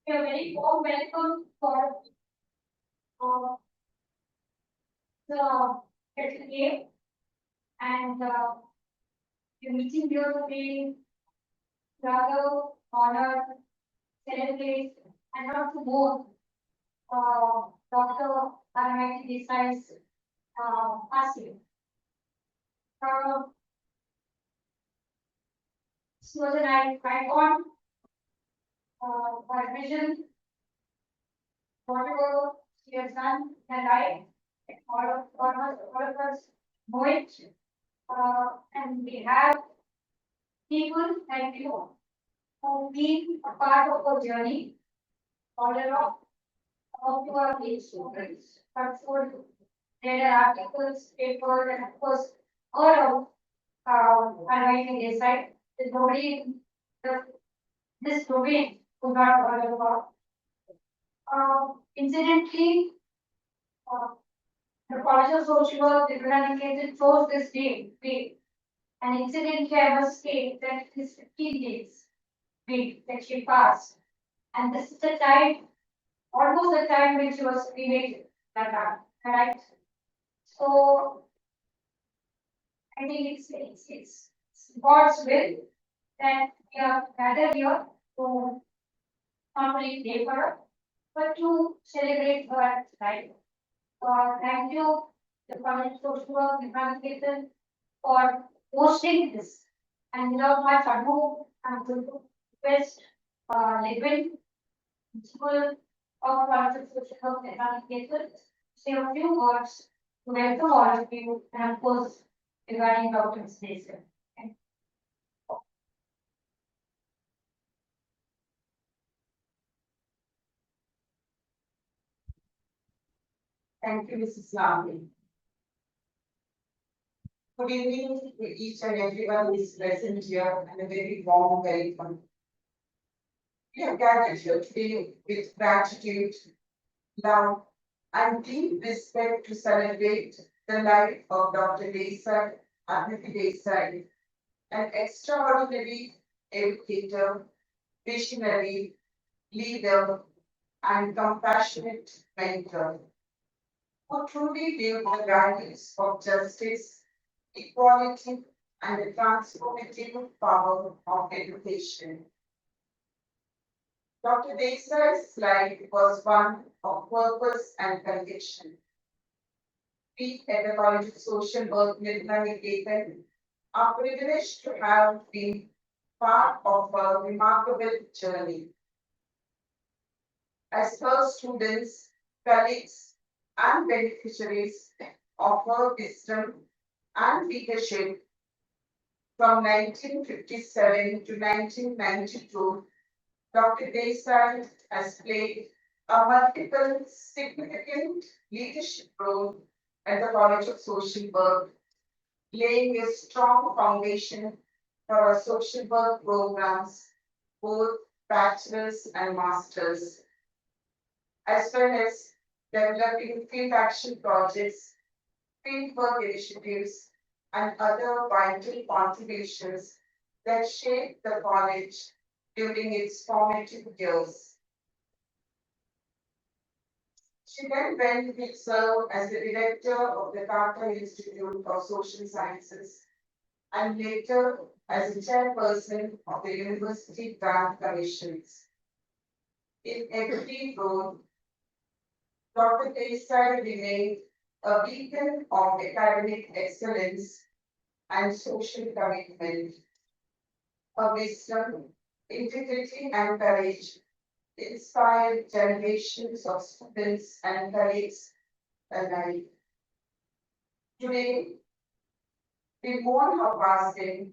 A very warm welcome for uh, the Secretary and the meeting here today rather honor, celebrate, and not to more Dr. Armaity Desai's passing. Uh, she was an icon, her vision, whatever she has done in her life, all of us know it. And we have people like you who've been a part of our journey all along up to our age students. Successful there are articles, papers, and of course, all of writing inside. There's nobody in this domain who not all about. Incidentally, uh, the College of Social Work, Nirmala Niketan chose this day. And incidentally, I must say that it is 15 days that she passed. And this is the time, almost the time when she was cremated, that time, correct? So I think it's God's will that we are gathered here to not only pray for her, but to celebrate her life. Thank you, the College of Social Work, Niketan, for hosting this. And without much ado, I'm going to request Levin, Principal of College of Social Work, Niketan, say a few words to welcome all of you, and of course, regarding Dr. Desai. Thank you, Mrs. Lamley. Good evening to each and everyone who is present here, and a very warm welcome. We are gathered here today with gratitude, love, and deep respect to celebrate the life of Dr. Armaity Desai, an extraordinary educator, visionary, leader, and compassionate mentor, who truly lived the values of justice, equality, and the transformative power of education. Dr. Desai's life was one of purpose and conviction. We at the College of Social Work, Nirmala Niketan, are privileged to have been part of a remarkable journey. As her students, colleagues, and beneficiaries of her wisdom and leadership from 1957 to 1992, Dr. Desai has played a multiple significant leadership role at the College of Social Work, laying a strong foundation for our social work programs, both bachelor's and master's, as well as developing field action projects, fieldwork initiatives, and other vital contributions that shaped the college during its formative years. She then went to serve as the director of the Dr. Institute of Social Sciences and later as the chairperson of the University Grant Commissions. In every role, Dr. Desai remained a beacon of academic excellence and social commitment. Her wisdom, integrity, and courage inspired generations of students and colleagues alike. Today, we mourn her passing,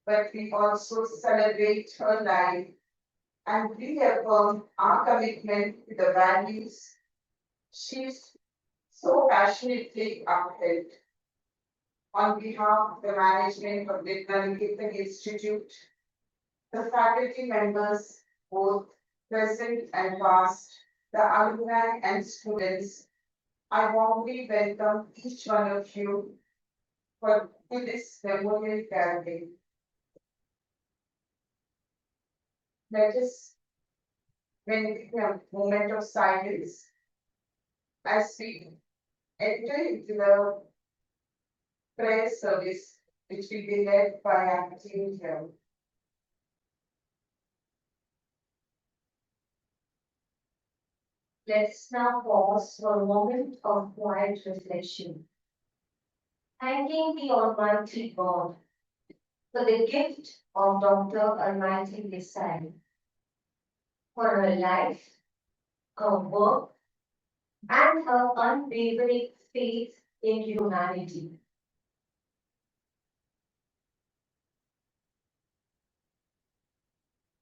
but we also celebrate her life and reaffirm our commitment to the values she's so passionately upheld. On behalf of the management of the Niketan Institute, the faculty members, both present and past, the alumni and students, I warmly welcome each one of you for this memorial gathering. Let us when we take a moment of silence as we enter into the prayer service, which will be led by our team here. Let's now pause for a moment of quiet reflection, thanking the Almighty God for the gift of Dr.Armaity Desai, for her life, her work, and her unwavering faith in humanity.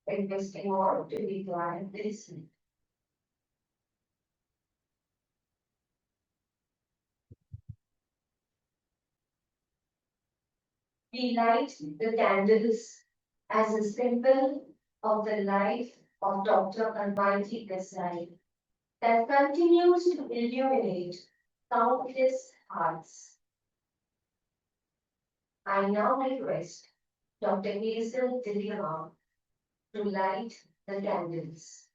Requesting all to be quiet, listen. We light the candles as a symbol of the life of Dr. Armaity Desai that continues to illuminate countless hearts. I now request Dr. Hazel Dilliama to light the candles.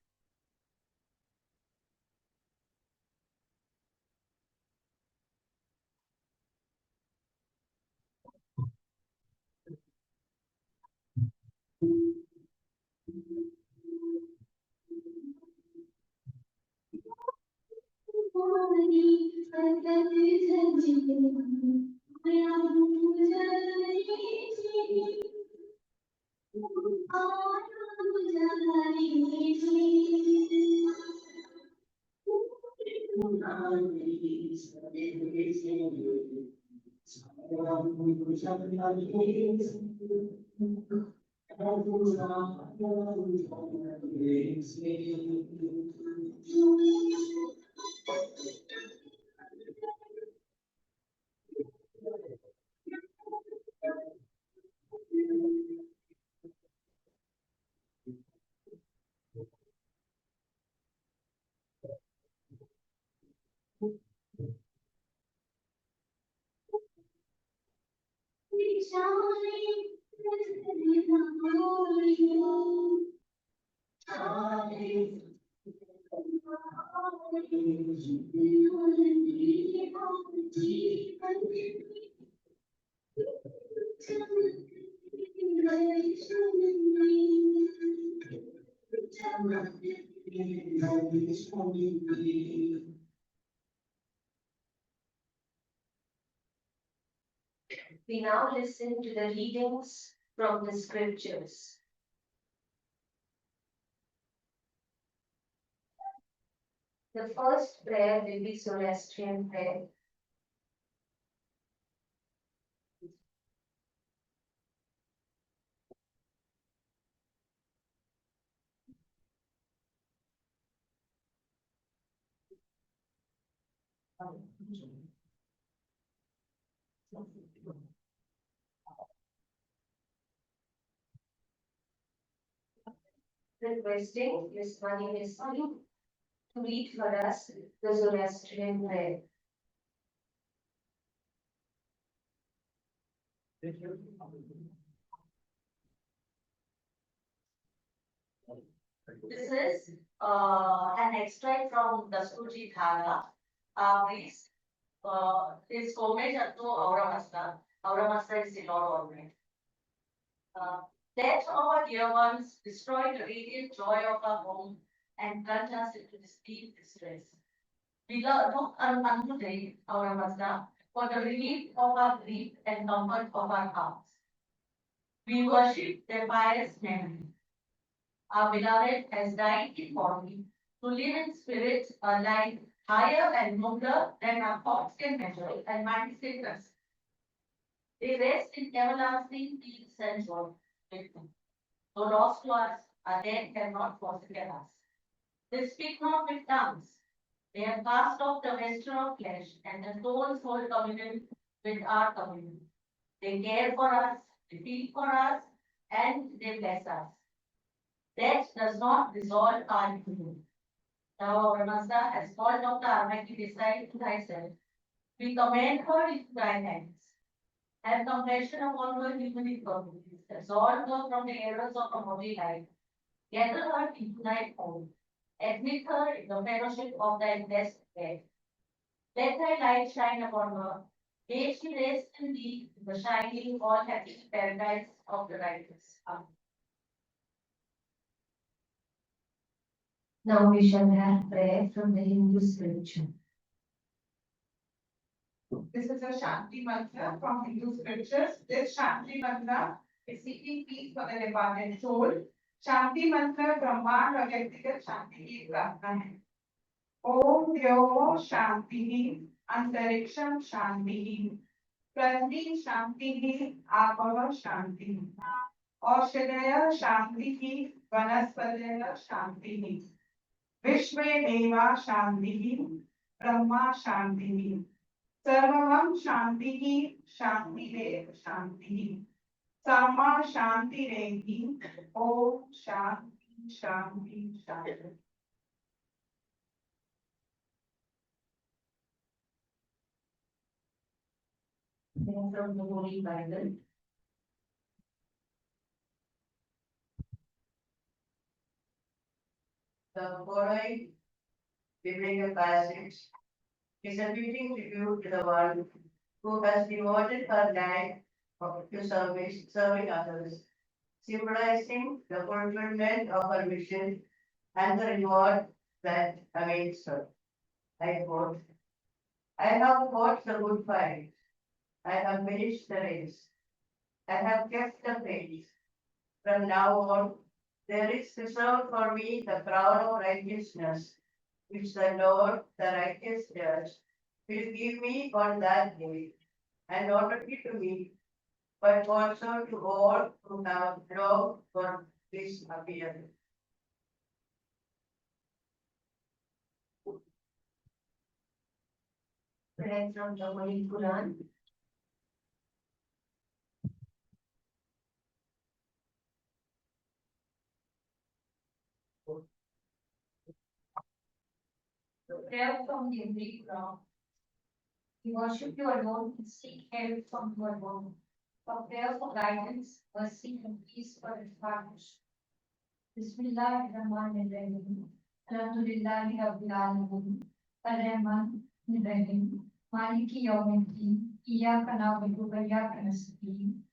We now listen to the readings from the scriptures. The first prayer will be Zoroastrian prayer. Requesting Miss Mani Nisali to read for us the Zoroastrian prayer. This is an extract from the Suji Dhara. Please, is homage unto Auramasta. Auramasta is the Lord Almighty. Death of our dear ones destroyed the radiant joy of our home and plunged us into this deep distress. We look unto thee, Auramasta, for the relief of our grief and comfort of our hearts. We worship their pious memory. Our beloved has died in body to live in spirit a life higher and nobler than our thoughts can measure and mind can us. They rest in everlasting peace and joy with them. Though lost to us, our dead cannot forsake us. They speak not with tongues. They have cast off the vesture of flesh, and the souls hold communion with our communion. They care for us, they feel for us, and they bless us. Death does not dissolve our unity. Thou, Ramasa, has called Dr. Armaity Desai to thyself. We commend her into thy hands. Have compassion upon her human infirmities. Absolve her from the errors of her body life. Gather her into thy fold. Admit her in the fellowship of thy blessed dead. Let thy light shine upon her. May she rest in thee in the shining, all happy paradise of the righteous. Amen. Now we shall have prayer from the Hindu scripture. This is a Shanti mantra from Hindu scriptures. This Shanti mantra is seeking peace for the departed soul. Shanti mantra ब्रह्मांड और व्यक्तिगत शांति की प्रार्थना है. ओम द्योः शांतिः, अंतरिक्षं शांतिः, पृथ्वी शांतिः, आपः शांतिः, औषधयः शांतिः, वनस्पतयः शांतिः, विश्वे देवा शांतिः, ब्रह्मा शांतिः, सर्वं शांतिः, शांतिरेव शांतिः, सामा शांतिरेधि. ओम शांति शांति शांति. Prayer from the Holy Bible. The following biblical passage is a fitting tribute to the one who has devoted her life to serving others, symbolizing the fulfillment of her mission and the reward that awaits her. I quote, I have fought the good fight. I have finished the race. I have kept the faith. From now on, there is reserved for me the crown of righteousness, which the Lord, the righteous judge, will give me on that day, and not only to me, but also to all who have longed for this appearance. Prayer from the Holy Quran. Prayer from the Holy Quran. We worship you alone and seek help from you alone. For prayer for guidance, mercy, and peace for its partnership. Bismillahirrahmanirrahim. Alhamdulillahi Rabbil Alamin. Ar-Rahman Ar-Rahim. Maliki Yawmiddin. Iyyaka na'budu wa iyyaka nasta'in.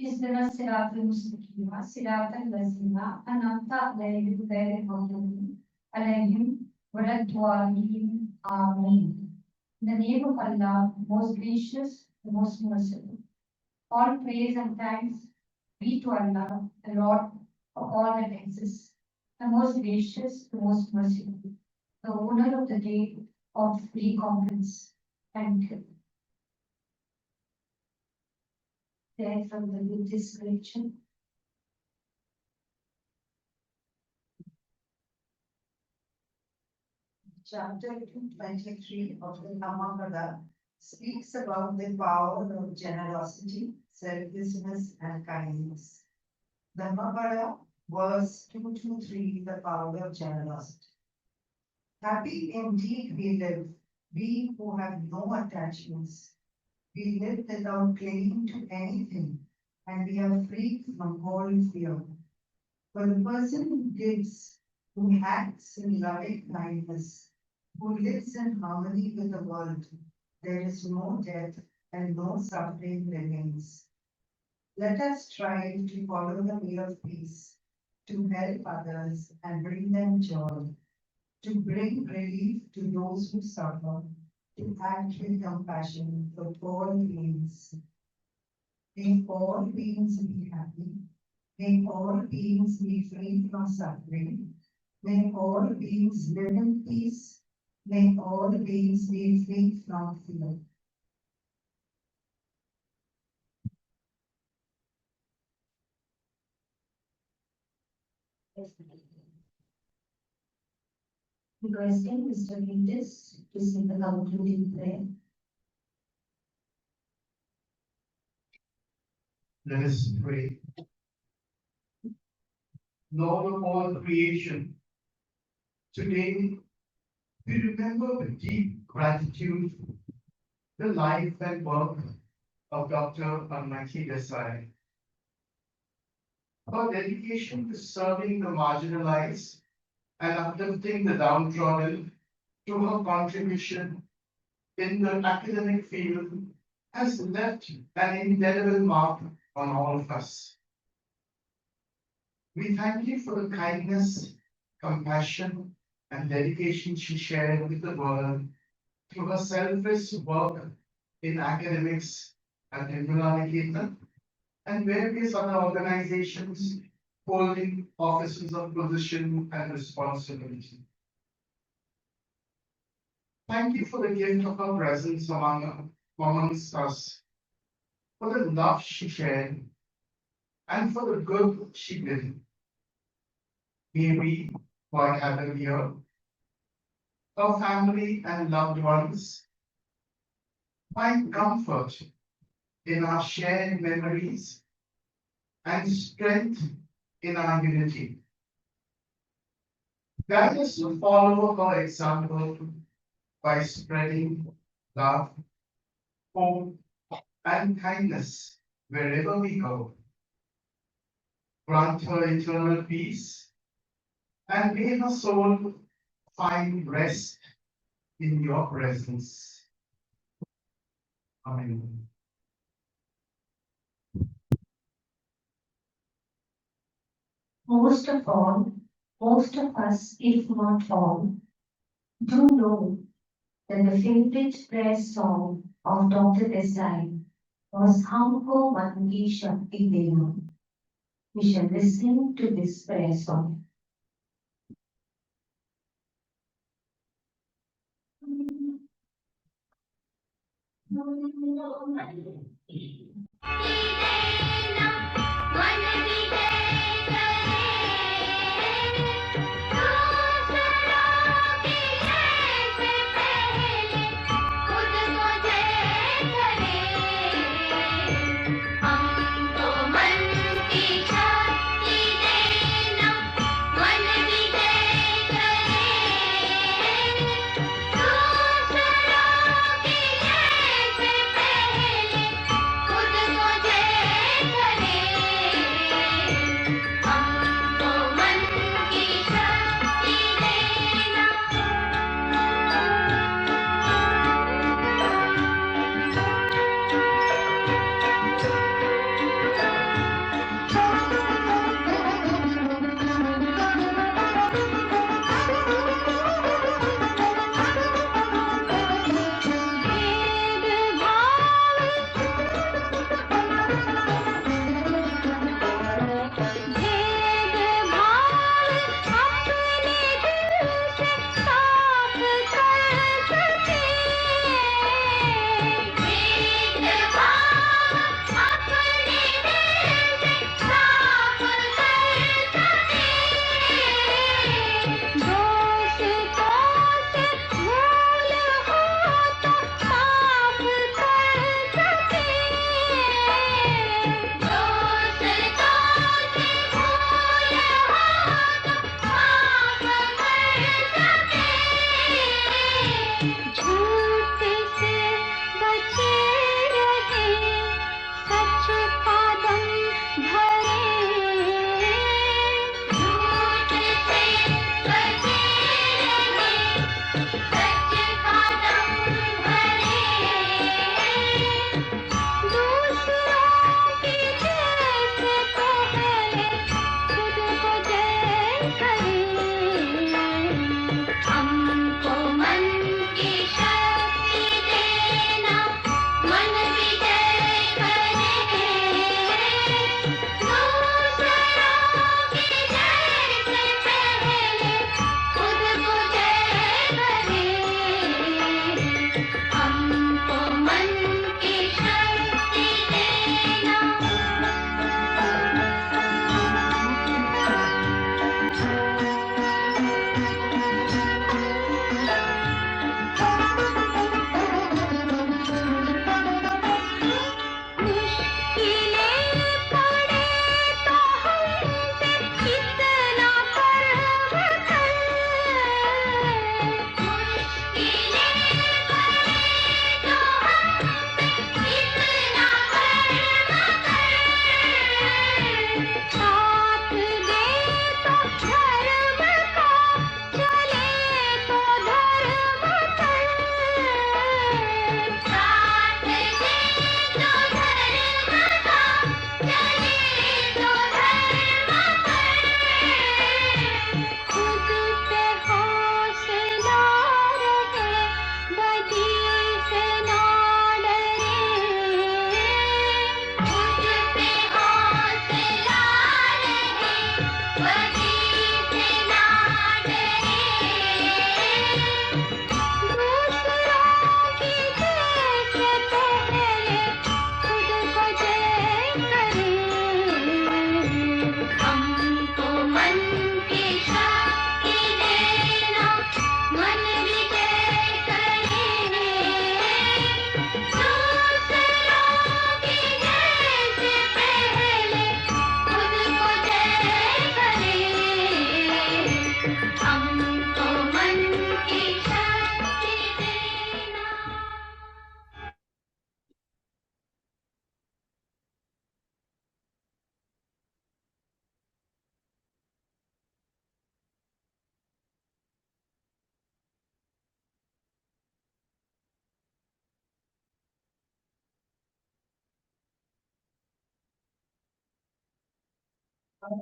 اهدنا الصراط المستقيم صراط الذين أنعمت عليهم غير المغضوب عليهم ولا الضالين. Amen. In the name of Allah, most gracious, the most merciful. All praise and thanks be to Allah, the Lord of all that exists, the most gracious, the most merciful, the owner of the day of recompense. Thank you. There from the Buddhist scripture. Chapter 223 of the Dhammapada speaks about the power of generosity, selflessness, and kindness. Dhammapada, verse 223, the power of generosity. Happy indeed we live, we who have no attachments. We live without clinging to anything, and we are free from all fear. For the person who gives, who acts in loving kindness, who lives in harmony with the world, there is no death and no suffering remains. Let us strive to follow the way of peace, to help others and bring them joy, to bring relief to those who suffer, to act with compassion for all beings. May all beings be happy. May all beings be free from suffering. May all beings live in peace. May all beings be free from fear. Requesting Mr. Ventus to say the concluding prayer. Let us pray. Lord of all creation, today we remember with deep gratitude the life and work of Dr.Armaity Desai. Her dedication to serving the marginalized and uplifting the downtrodden through her contribution in the academic field has left an indelible mark on all of us. We thank you for the kindness, compassion, and dedication she shared with the world through her selfless work in academics at Nirmala Niketan and various other organizations holding offices of position and responsibility. Thank you for the gift of her presence amongst us, for the love she shared, and for the good she did. May we, who are gathered here, her family and loved ones, find comfort in our shared memories and strength in our unity. Guide us to follow her example by spreading love, hope, and kindness wherever we go. Grant her eternal peace and may her soul find rest in your presence. Amen. Most of all, most of us, if not all, do know that the favorite prayer song of Dr. Desai was Humko Mangi Shakti Dena. We shall listen to this prayer song.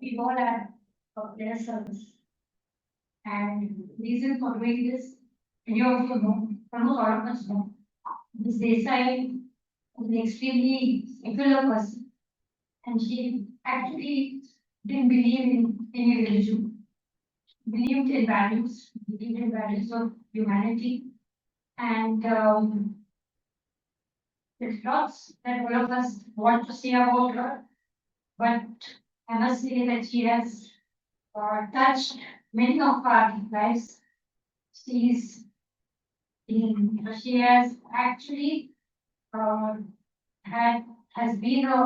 We all have their service. And reason for doing this, you also know, almost all of us know, this Desai is an extremely secular person. And she actually didn't believe in any religion, believed in values, believed in values of humanity. And there's lots that all of us want to say about her, but I must say that she has touched many of our lives. She's she has actually uh, has been a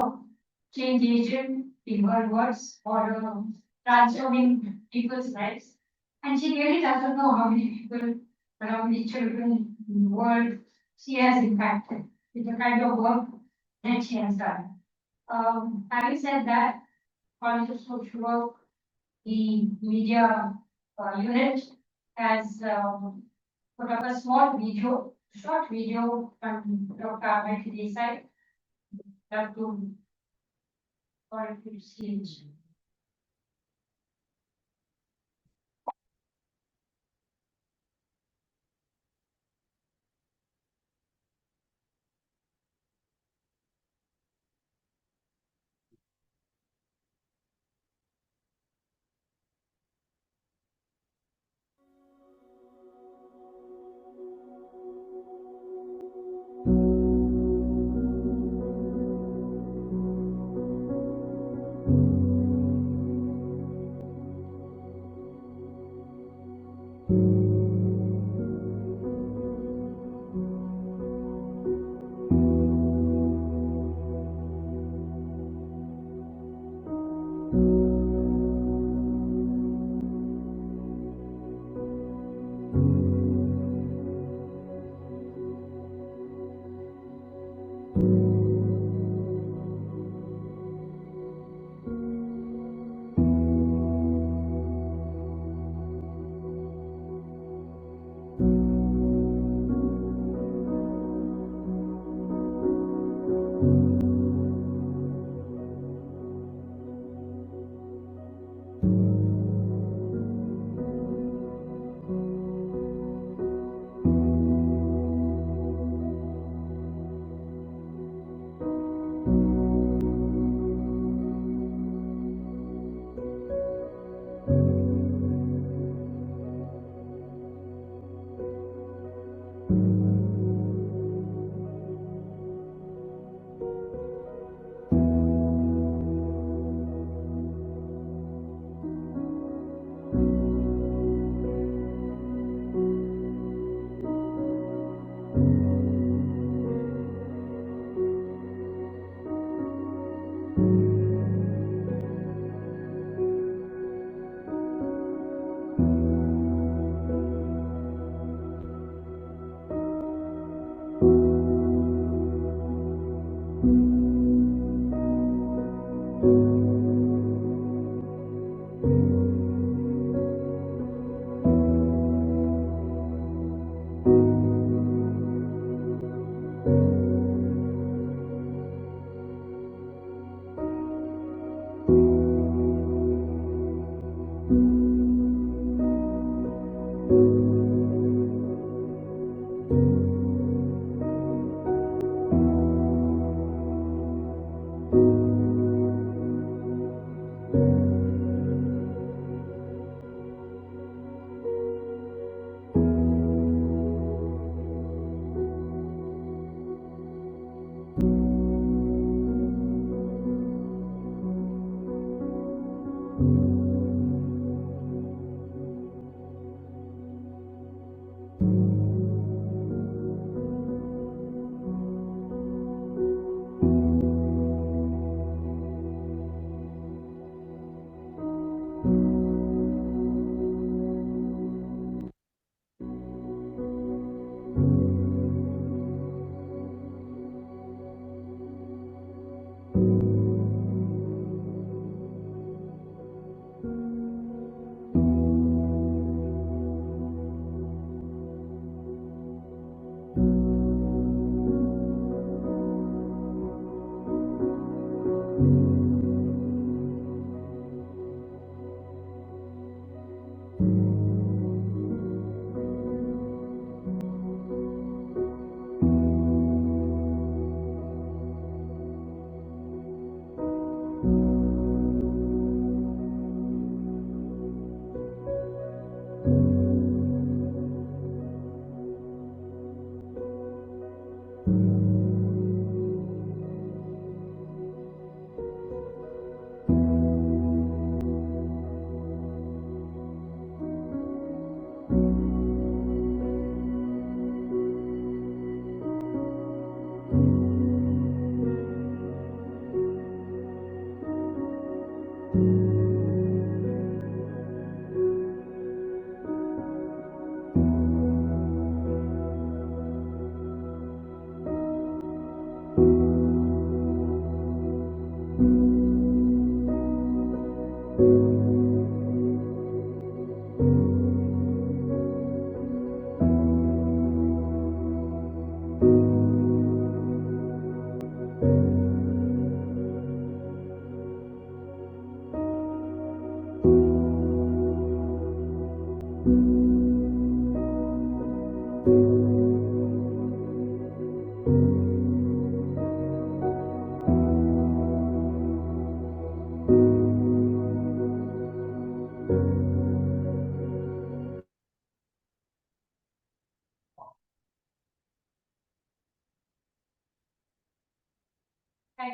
change agent in her words for transforming people's lives. And she really doesn't know how many people, how many children in the world she has impacted with the kind of work that she has done. Having said that, College of Social Work, the media unit has put up a small video, short video from Dr. Armaity Desai that to for it to see. Thank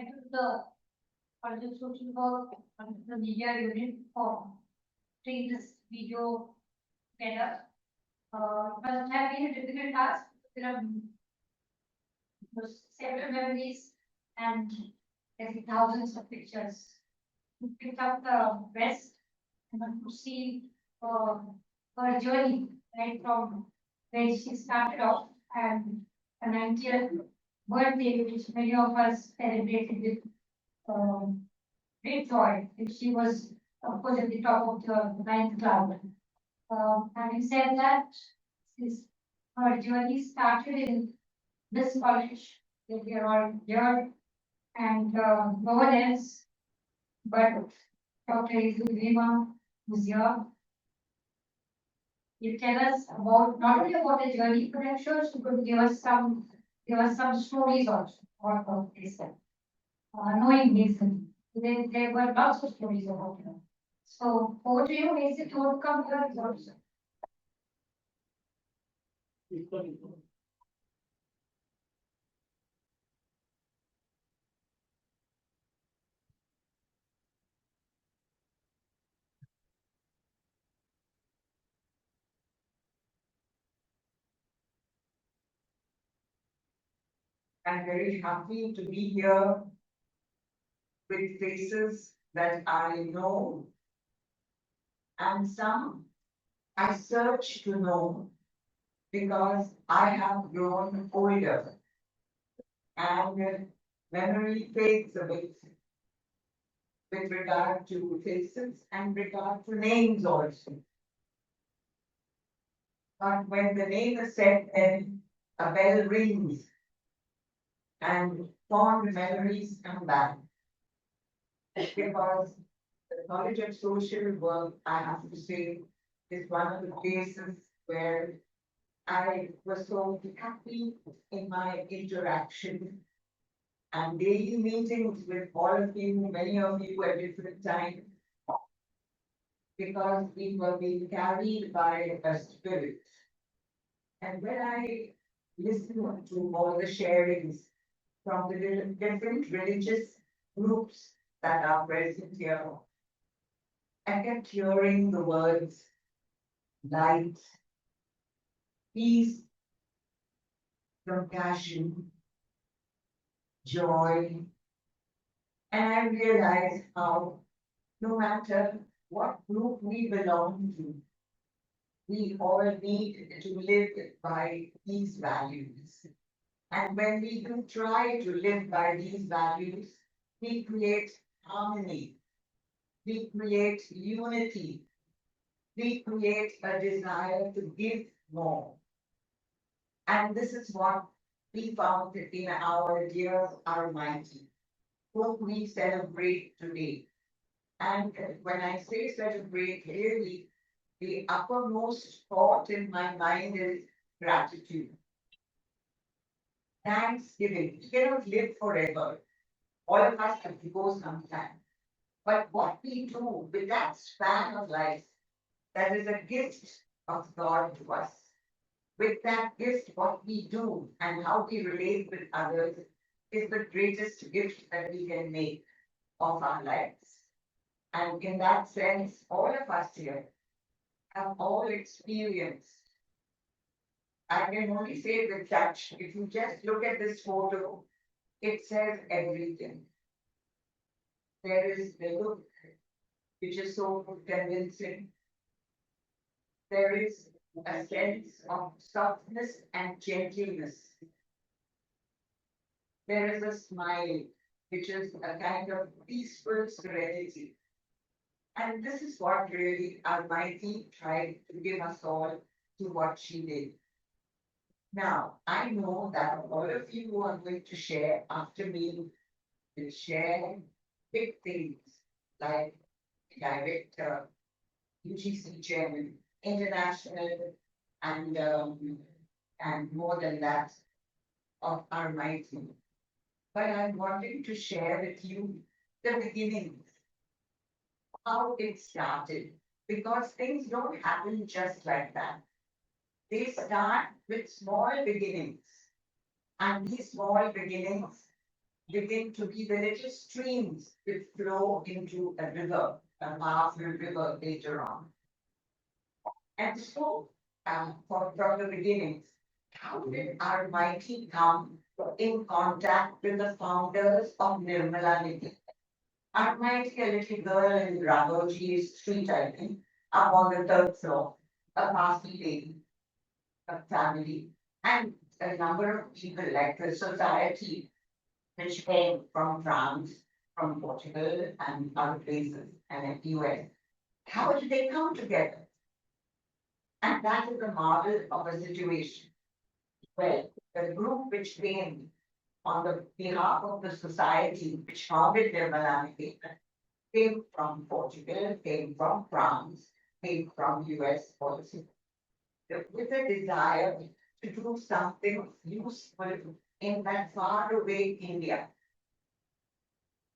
you to the College of Social Work and the media unit for putting this video together. But it has been a difficult task. There are several memories and there's thousands of pictures. We picked up the best and then to see her journey right from where she started off and the 90th birthday, which many of us celebrated with great joy. And she was, of course, at the top of the ninth cloud. Having said that, since her journey started in this college, that we are all here, and no one else but Dr. Izulima, who's here. You tell us about not only about the journey, but I'm sure she could give us some stories also about this. Knowing Mason, there were lots of stories about her. So over to you, Mason, to come here also. I'm very happy to be here with faces that I know and some I search to know because I have grown older and memory fades away with regard to faces and regard to names also. But when the name is said, then a bell rings and fond memories come back. Because the College of Social Work, I have to say, is one of the places where I was so happy in my interaction and daily meetings with all of you, many of you at different times, because we were being carried by a spirit. And when I listened to all the sharings from the different religious groups that are present here, I kept hearing the words light, peace, compassion, joy, and I realized how no matter what group we belong to, we all need to live by these values. And when we do try to live by these values, we create harmony, we create unity, we create a desire to give more. And this is what we found in our dear Almighty, whom we celebrate today. And when I say celebrate, really, the uppermost thought in my mind is gratitude. Thanksgiving. We cannot live forever. All of us have to go sometime. But what we do with that span of life, that is a gift of God to us. With that gift, what we do and how we relate with others is the greatest gift that we can make of our lives. And in that sense, all of us here have all experienced. I can only say with touch, if you just look at this photo, it says everything. There is the look, which is so convincing. There is a sense of softness and gentleness. There is a smile, which is a kind of peaceful serenity. And this is what really Almighty tried to give us all to what she did. Now, I know that all of you who are going to share after me will share big things like director, UGC chairman, international, and more than that, of Armaity, but I wanted to share with you the beginnings, how it started, because things don't happen just like that. They start with small beginnings, and these small beginnings begin to be the little streams which flow into a river, a powerful river later on. And so, from the beginnings, how did Armaity come in contact with the founders of Nirmala Niketan? Armaity, a little girl in Raghurji Street, I think, up on the third floor, a party lady, a family, and a number of people like the society which came from France, from Portugal, and other places, and the US. How did they come together? And that is the model of a situation. Well, the group which came on the behalf of the society which founded Nirmala Niketan came from Portugal, came from France, came from US also, with a desire to do something useful in that far away India.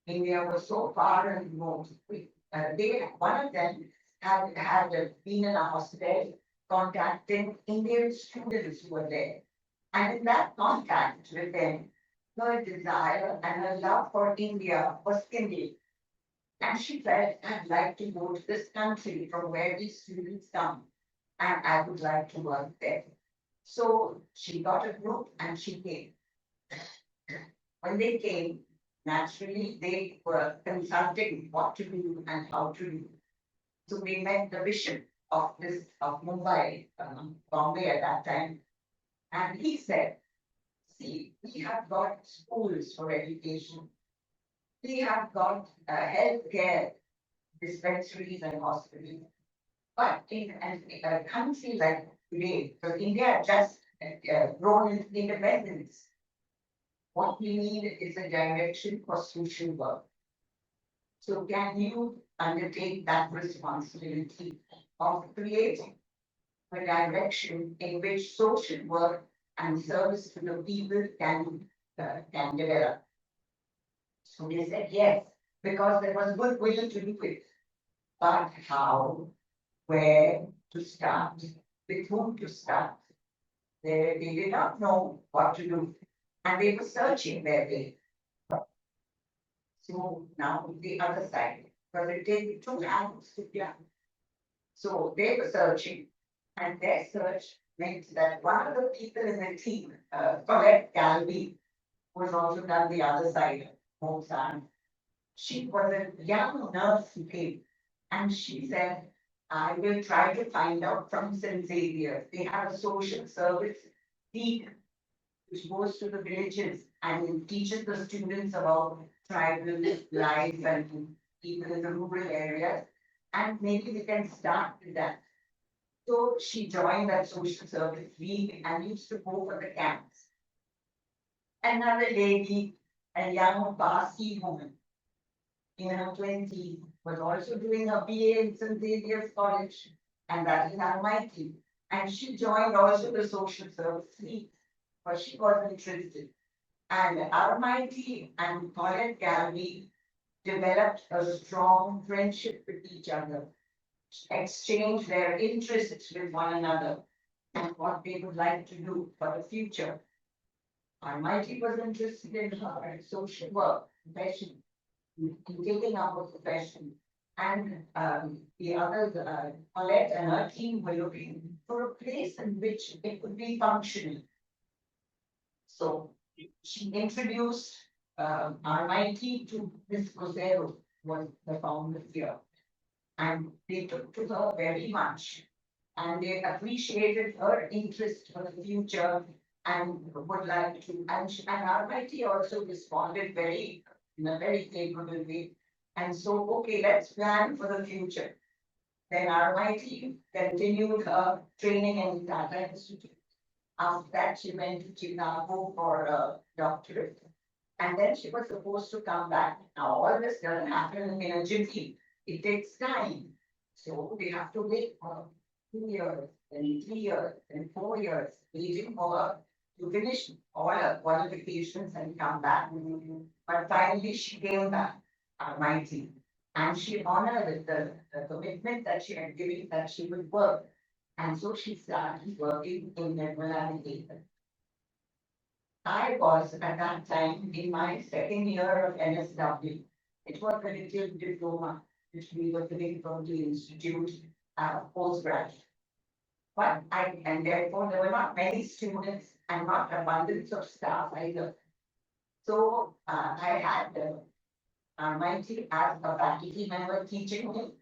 India was so far and remote. One of them had been in a hospital contacting Indian students who were there. And in that contact with them, her desire and her love for India was kindled. And she felt, I'd like to go to this country from where these students come, and I would like to work there. So she got a group and she came. When they came, naturally they were consulting what to do and how to do. So we met the bishop of Mumbai, Bombay at that time, and he said, see, we have got schools for education. We have got healthcare dispensaries and hospitals. But in a country like today, so India had just grown into independence, what we need is a direction for social work. So can you undertake that responsibility of creating a direction in which social work and service to the people can develop? So they said yes, because there was goodwill to do it. But how, where to start, with whom to start? They did not know what to do, and they were searching their way. So now the other side, because it takes two hands to plan. So they were searching, and their search meant that one of the people in the team, Colette Galby, was also done the other side, home side. She was a young nurse who came, and she said, I will try to find out from St. Xavier. They have a social service team which goes to the villages and teaches the students about tribal life and people in the rural areas. And maybe we can start with that. So she joined that social service league and used to go for the camps. Another lady, a young Parsi woman in her 20s, was also doing her BA in St. Xavier's College, and that is Armaity. And she joined also the social service league, but she wasn't interested. And Armaity and Colette Galby developed a strong friendship with each other, exchanged their interests with one another, and what they would like to do for the future. Armaity was interested in her social work, profession, in taking up a profession. And the others, Colette and her team were looking for a place in which it could be functional. So she introduced Armaity to Miss Cosero, was the founder here. And they took to her very much. And they appreciated her interest for the future and would like to, and Armaity also responded in a very favorable way. And so, okay, let's plan for the future. Then Armaity continued her training in Tata Institute. After that, she went to Chicago for a doctorate. And then she was supposed to come back. Now, all this doesn't happen in a jiffy. It takes time. So we have to wait for 2 years, then 3 years, then 4 years, waiting for her to finish all her qualifications and come back. But finally, she came back, Armaity, and she honored the commitment that she had given that she would work. And so she started working in Nirmala Niketan. I was at that time in my second year of NSW. It was a little diploma which we were doing from the institute postgraduate. But and therefore there were not many students and not abundance of staff either. So I had Mighty as a faculty member teaching me.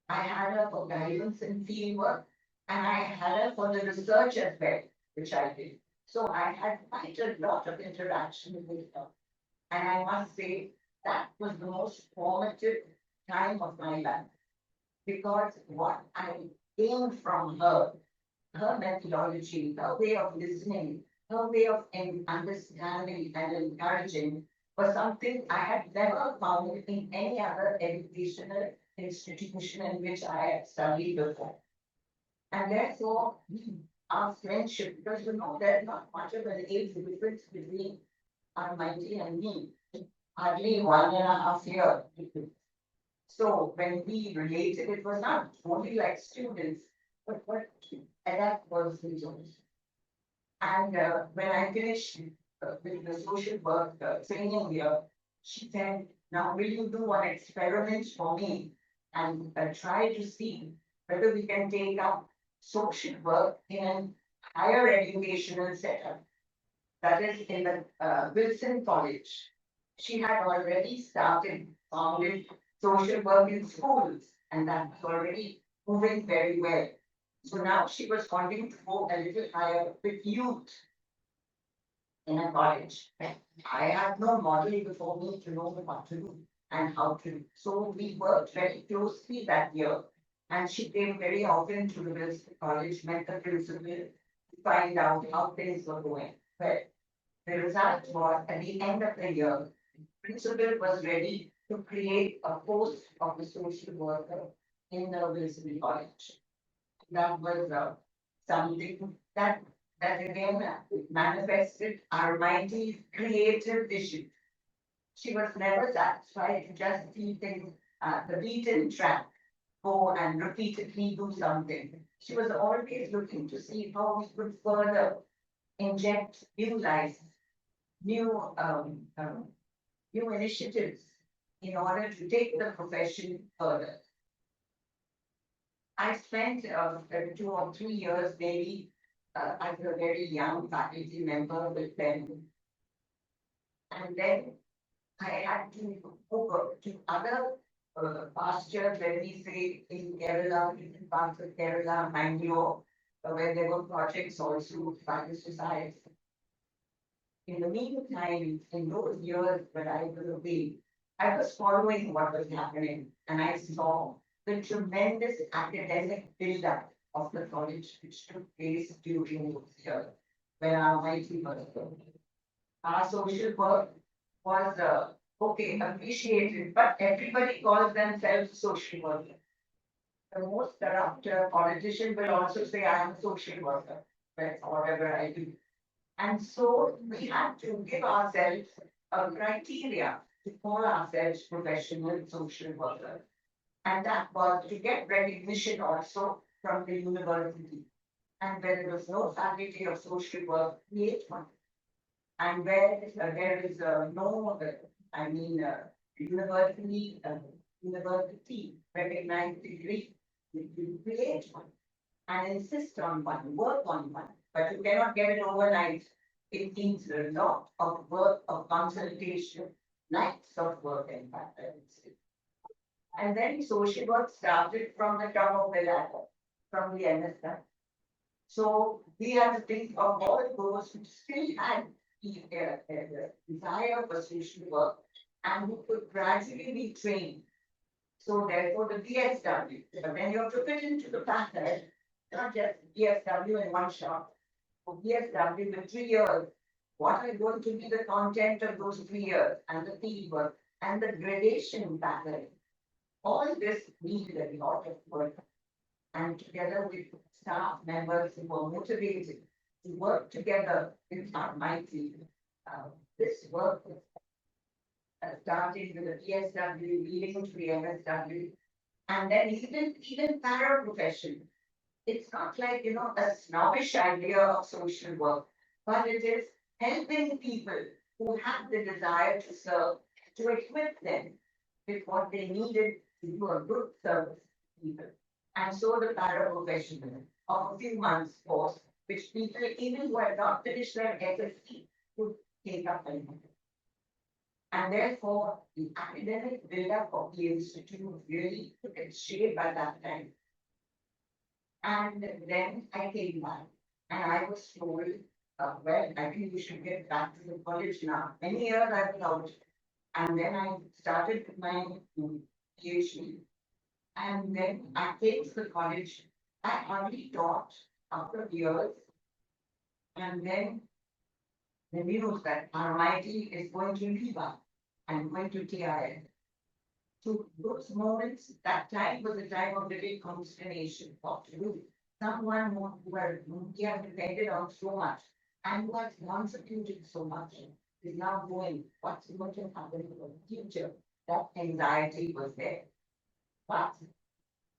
I had her for guidance and field work, and I had her for the research as well, which I did. So I had quite a lot of interaction with her. And I must say that was the most formative time of my life because what I gained from her methodology, her way of listening, her way of understanding and encouraging was something I had never found in any other educational institution in which I had studied before. And therefore, our friendship, because there's not much of an age difference between Armaity and me, hardly 1.5 years. So when we related, it was not only like students, but what and that was the result. And when I finished with the social work training here, she said, now will you do an experiment for me and try to see whether we can take up social work in a higher educational setup. That is in the Wilson College. She had already founded social work in schools, and that was already moving very well. So now she was wanting to go a little higher with youth in a college. I had no model before me to know what to do and how to do. So we worked very closely that year. And she came very often to the Wilson College, met the principal to find out how things were going. But the result was at the end of the year, the principal was ready to create a post of a social worker in the Wilson College. That was something that again manifested Armaity's creative vision. She was never satisfied to just see things the beaten track, go and repeatedly do something. She was always looking to see how we could further inject new life, new new initiatives in order to take the profession further. I spent 2 or 3 years maybe as a very young faculty member with them. And then I had to go to other pastures where we say in Kerala, different parts of Kerala, Bangalore, where there were projects also by the society. In the meantime, in those years when I was away, I was following what was happening and I saw the tremendous academic build-up of the college which took place during those years when our mighty was there. Our social work was okay, appreciated, but everybody calls themselves social worker. The most corrupt politician will also say, I am a social worker, but whatever I do. And so we had to give ourselves a criteria to call ourselves professional social workers. And that was to get recognition also from the university. And when there was no faculty of social work, create one. And where there is no, university, university recognized degree, you create one and insist on one, work on one. But you cannot get it overnight. It needs a lot of work, of consultation, nights of work, in fact, I would say. And then social work started from the top of the ladder, from the NSF. So we had to think of all those who still had the desire for social work and who could gradually be trained. So therefore the BSW, but then you have to fit into the pattern, not just BSW in one shot. For BSW in 3 years, what are going to be the content of those 3 years and the field work and the gradation pattern? All this needed a lot of work. And together with staff members who were motivated to work together with Armaity. This work was starting with the PSW, leading to the MSW, and then even paraprofession. It's not like, a snobbish idea of social work, but it is helping people who have the desire to serve, to equip them with what they needed to do a good service to people. And so the paraprofessional of a few months course, which people even who had not finished their SSC could take up and do. And therefore, the academic build-up of the institute really took its shape at that time. And then I came back and I was told, well, I think you should get back to the college now. Many years I was out. And then I started my PhD. And then I came to the college. I only taught a couple of years. And then the news that Armaity is going to leave us and going to TIL. So those moments, that time was a time of little consternation, what to do. Someone who we have depended on so much and who has contributed so much is now going, what's going to happen in the future? That anxiety was there. But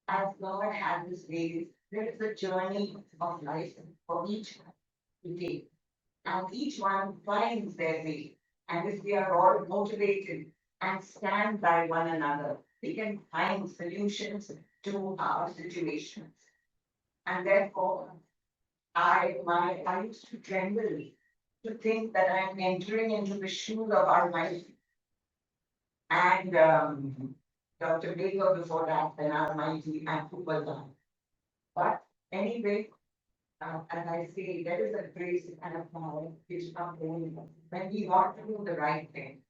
as God has his ways, there is a journey of life for each one to take. And each one finds their way. And if we are all motivated and stand by one another, we can find solutions to our situations. And therefore, I used to tremble to think that I'm entering into the shoes of Armaity. And Dr. Baker before that, then Armaity and Kupaldan. But anyway, as I say, there is a grace and a power which comes only when we want to do the right thing.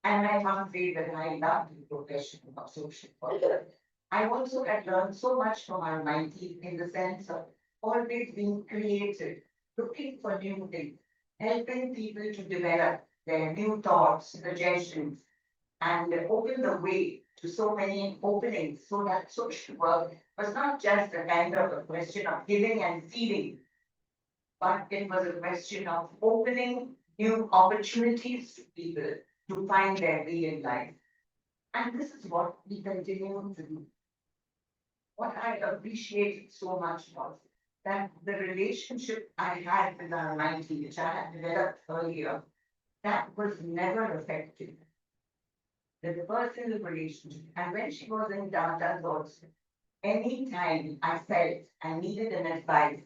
And I must say that I love the profession of social work. I also had learned so much from Armaity in the sense of always being creative, looking for new things, helping people to develop their new thoughts, suggestions, and open the way to so many openings so that social work was not just a kind of a question of giving and feeding, but it was a question of opening new opportunities to people to find their way in life. And this is what we continue to do. What I appreciated so much was that the relationship I had with Armaity, which I had developed earlier, that was never affected. The personal relationship. And when she was in Tata's also, anytime I felt I needed an advice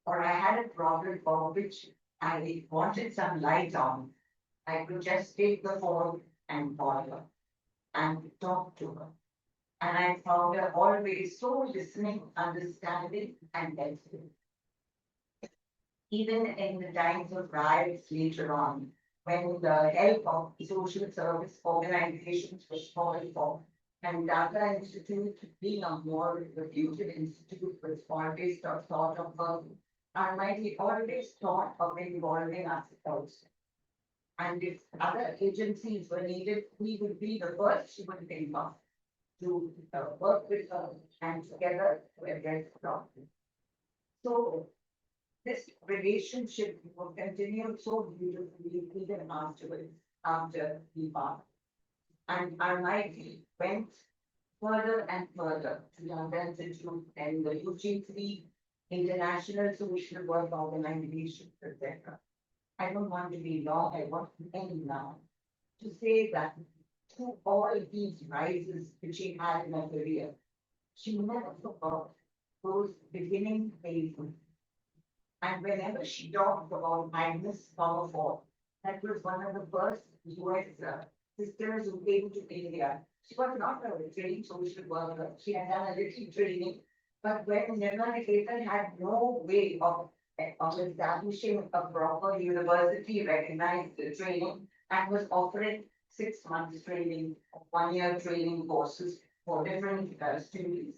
or I had a problem for which I wanted some light on, I could just take the phone and call her and talk to her. And I found her always so listening, understanding, and helpful. Even in the times of riots later on, when the help of social service organizations was called for, and Dr. Institute being a more reputed institute was always thought of Armaity always thought of involving us also. And if other agencies were needed, we would be the first she would think of to work with her and together to address the problem. So this relationship will continue so beautifully even afterwards, after we part. And Armaity went further and further to London Institute and the UG3 International Social Work Organization, etc. I don't want to be long, I want to end now to say that through all these rises which she had in her career, she never forgot those beginning phases. And whenever she talked about Agnes Comerford, that was one of the first US sisters who came to India. She was not a trained social worker. She had done a little training, but when Nirmala Niketan had no way of establishing a proper university recognized training and was offering 6 months training, 1 year training courses for different students.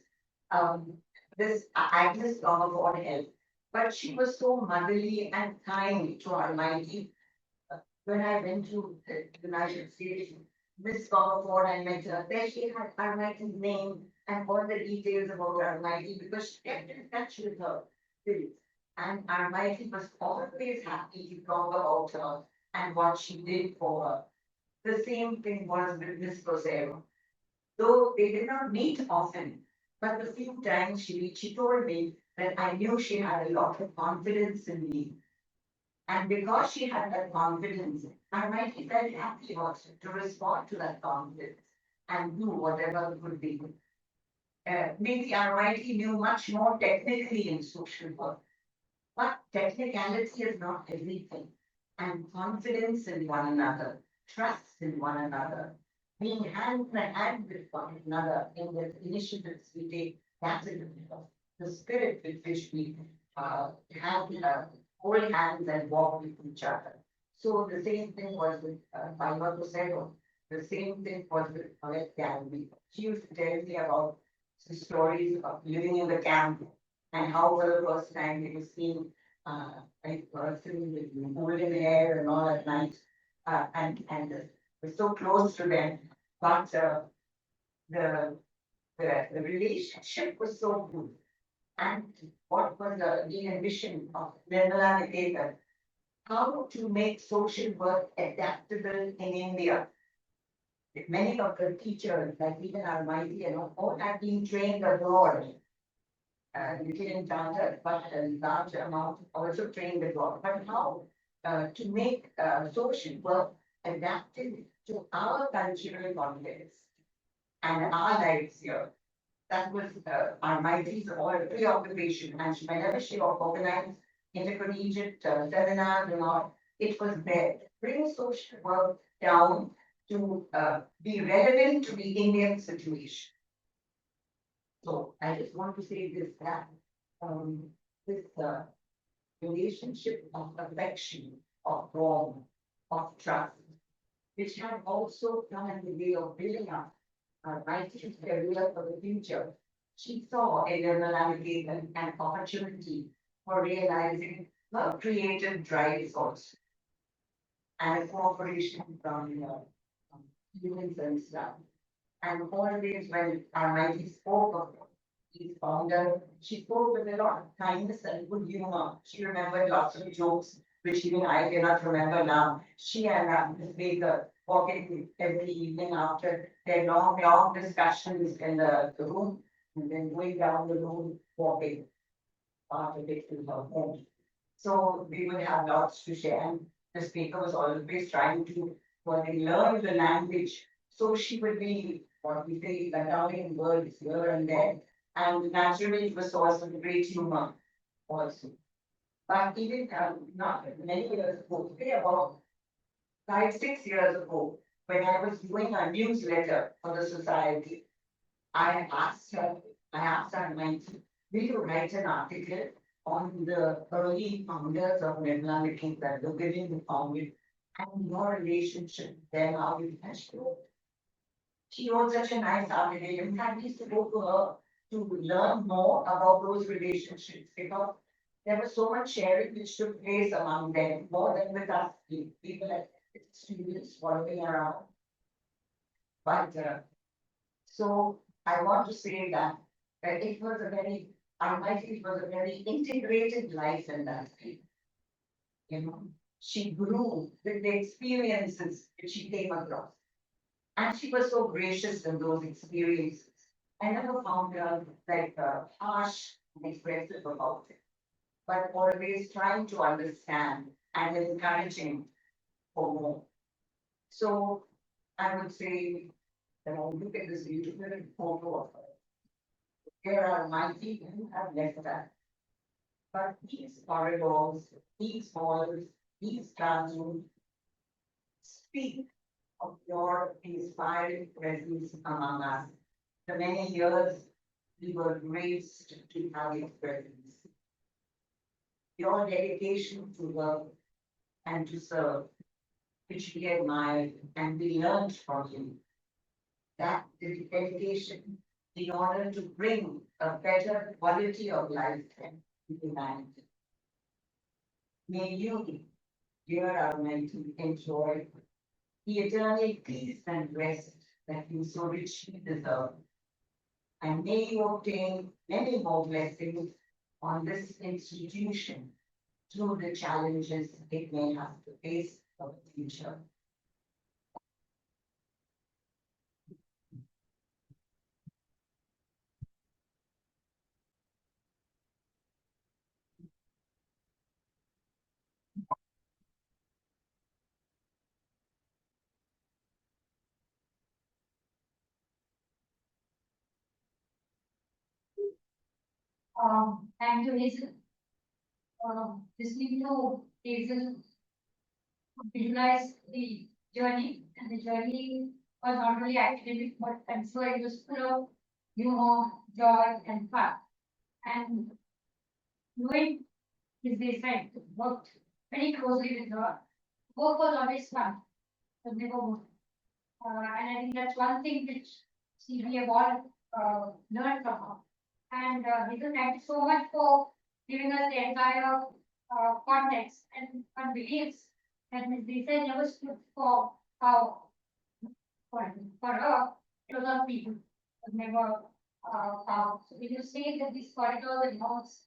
This Agnes Comerford helped. But she was so motherly and kind to Armaity. When I went to the United States, Miss Comerford, I met her. There she had Armaity's name and all the details about Armaity because she kept in touch with her. And Armaity was always happy to talk about her and what she did for her. The same thing was with Miss Rosero. Though they did not meet often, but the few times she told me that I knew she had a lot of confidence in me. And because she had that confidence, I might be very happy also to respond to that confidence and do whatever could be. Maybe Armaity knew much more technically in social work, but technicality is not everything. And confidence in one another, trust in one another, being hand in hand with one another in the initiatives we take, that's the spirit with which we have hold hands and walk with each other. So the same thing was with Palma Cosero. The same thing was with Colette Gallery. She used to tell me about the stories of living in the camp and how for the first time they were seeing a person with golden hair and all at night, and we're so close to them, but the the relationship was so good. And what was the ambition of Nirmala Niketan? How to make social work adaptable in India. Many of the teachers, like even Armaity, all have been trained abroad. Little in Canada, but a large amount also trained abroad. But how to make social work adapted to our cultural context and our lives here. That was Armaity's all preoccupation. And whenever she organized intercollegiate seminars and all, it was there. Bring social work down to be relevant to the Indian situation. So I just want to say this that this relationship of affection, of warmth, of trust, which had also come in the way of building up our writing career for the future. She saw in Nirmala Niketan an opportunity for realizing her creative drives also, and a cooperation from humans and stuff. And always when Armaity spoke of his founder, she spoke with a lot of kindness and good humor. She remembered lots of jokes, which even I cannot remember now. She and Miss Baker walking every evening after their long, long discussions in the room, and then going down the road walking after they to her home. So we would have lots to share. And the speaker was always trying to learn the language. So she would be what we say, Italian words here and there. And naturally, it was source of great humor also. But even not many years ago, maybe about 5, 6 years ago, when I was doing a newsletter for the society, I asked her, will you write an article on the early founders of Nirmala Niketan, the women who founded, and your relationship then how you has grown. She wrote such a nice article. In fact, we used to go to her to learn more about those relationships because there was so much sharing which took place among them, more than with us people like students following around. But so I want to say that it was a very, it was a very integrated life in that way. She grew with the experiences that she came across. And she was so gracious in those experiences. I never found her like harsh and expressive about it, but always trying to understand and encouraging for more. So I would say that I look at this beautiful photo of her. Here are my people who have left that. But these corridors, these halls, these classrooms speak of your inspiring presence among us. The many years we were graced to have your presence. Your dedication to work and to serve, which we admired and we learned from you. That dedication in order to bring a better quality of life to humanity. May you, dear Almighty, enjoy the eternal peace and rest that you so richly deserve. And may you obtain many more blessings on this institution through the challenges it may have to face for the future. And to listen, listening to Hazel visualize the journey, and the journey was not only academic, but I'm sure it was full of humor, joy, and fun. And knowing his design worked very closely with her. Work was always fun, but never work. And I think that's one thing which we have all learned from her. And Nikhil, thank you so much for giving us the entire context and beliefs that Ms. Desai never stood for power. For her, it was not people, it was never power. So when you say that these corridors and laws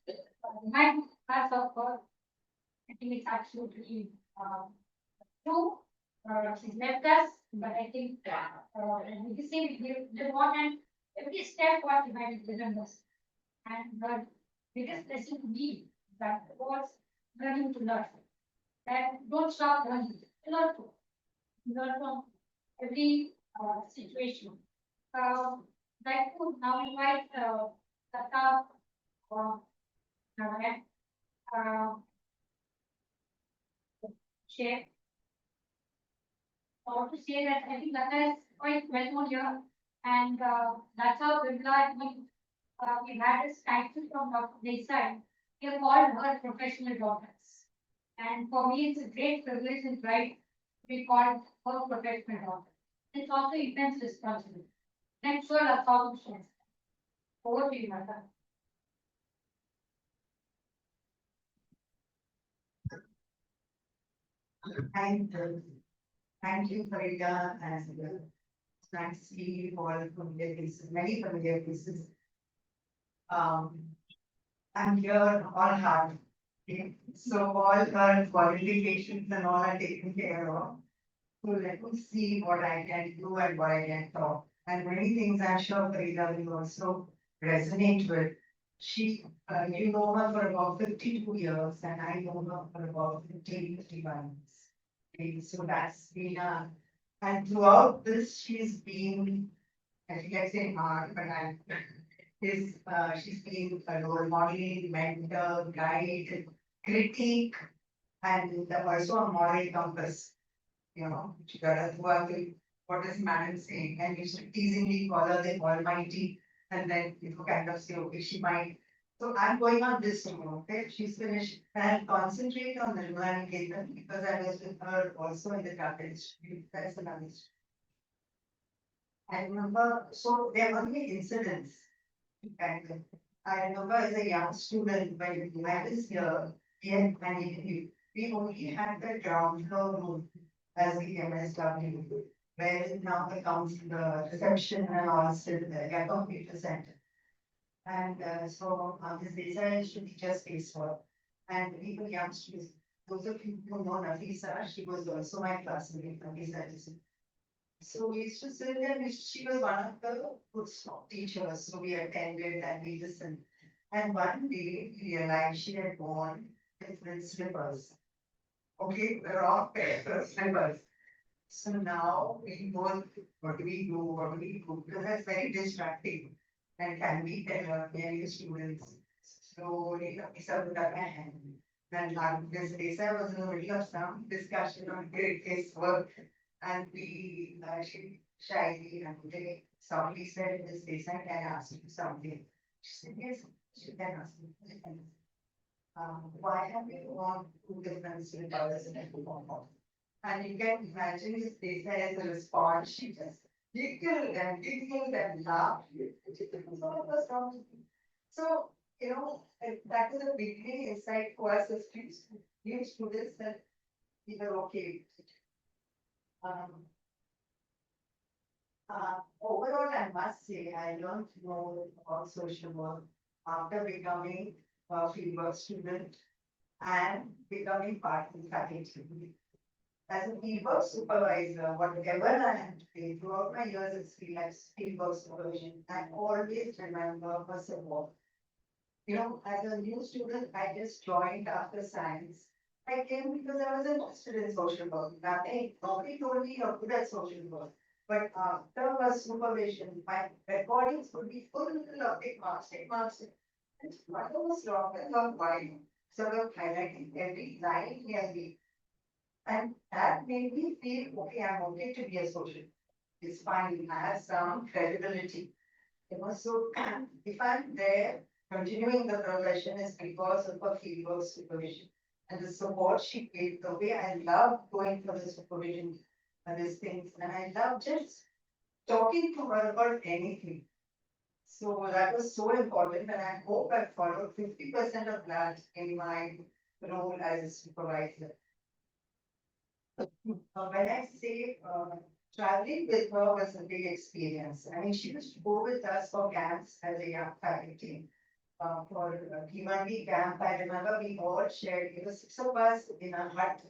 remind us of her, I think it's absolutely true. She's left us, but I think we can say we live on, and every step what behind it remembers. And the biggest lesson to me that was learning to learn. That don't stop learning. Learn to learn from every situation. Like to now invite Tata or Narayan, share. I want to say that I think Lata is quite well known here, and that's how Vimla, we had this title from Dr. Desai. We have called her professional daughters. And for me, it's a great privilege and pride to be called her professional daughter. It's also immense responsibility. I'm sure that's all the shares. Over to you, Lata. Thank you, Farida, and it's nice to see you all familiar faces, many familiar faces. Um, I'm here all hard. Okay? So all her qualifications and all are taken care of. So let me see what I can do and what I can talk. And many things I'm sure Farida will also resonate with. You know her for about 52 years, and I know her for about 50, 51 years. Okay, so that's been and throughout this, she's been, I think I say hard, but she's been a role model, mentor, guide, critique, and also a moral compass. You know, she got us work with what is man saying, and used to teasingly call her the Almighty, and then kind of say, okay, she might. So I'm going on this tomorrow, okay? She's finished, and I'll concentrate on Nirmala Niketan because I was with her also in the cabinet. That's another issue. I remember, so there were many incidents. Kind of. I remember as a young student when I was here, we only had the ground floor room as the MSW, where now the council, the reception and all still there, yeah, computer center. And so Ms. Desai used to teach us spacewalk. And we were young students. Those of you who know Nafisa, she was also my classmate, Nafisa Desai. So we used to sit there, she was one of the good teachers, so we attended and we listened. And one day we realized she had worn different slippers. Okay, the wrong pair of slippers. So now we both, what do we do? What do we do? Because that's very distracting. And can we tell many students slowly, Lisa would have a hand. Then this Lisa was in the middle of some discussion on great case work. And she shyly and they softly said, Miss Lisa, can I ask you something? She said, yes, she can ask me. Why have you worn two different slippers in a form? And you can imagine his face as a response. She just giggled and laughed. So, that was a beginning insight for us as new students that we were okay. Um, Overall, I must say, I learned more about social work after becoming fieldwork student and becoming part of the faculty. As a fieldwork supervisor, whatever I have to do throughout my years as fieldwork supervision, I always remember her support. As a new student, I just joined after science. I came because I was interested in social work. Nobody told me you're good at social work. But after her supervision, my recordings would be full of tick marks. And what was wrong with her mind? Sort of highlighting every line clearly. And that made me feel, okay, I'm okay to be a social. It's fine, I have some credibility. So if I'm there, continuing the profession is because of her fieldwork supervision and the support she gave. The way I love going for the supervision and these things, and I love just talking to her about anything. So that was so important, and I hope I followed 50% of that in my role as a supervisor. When I say traveling with her was a big experience. I mean, she used to go with us for camps as a young faculty. For Bhiwandi camp, I remember we all shared, it was 6 of us in a hut,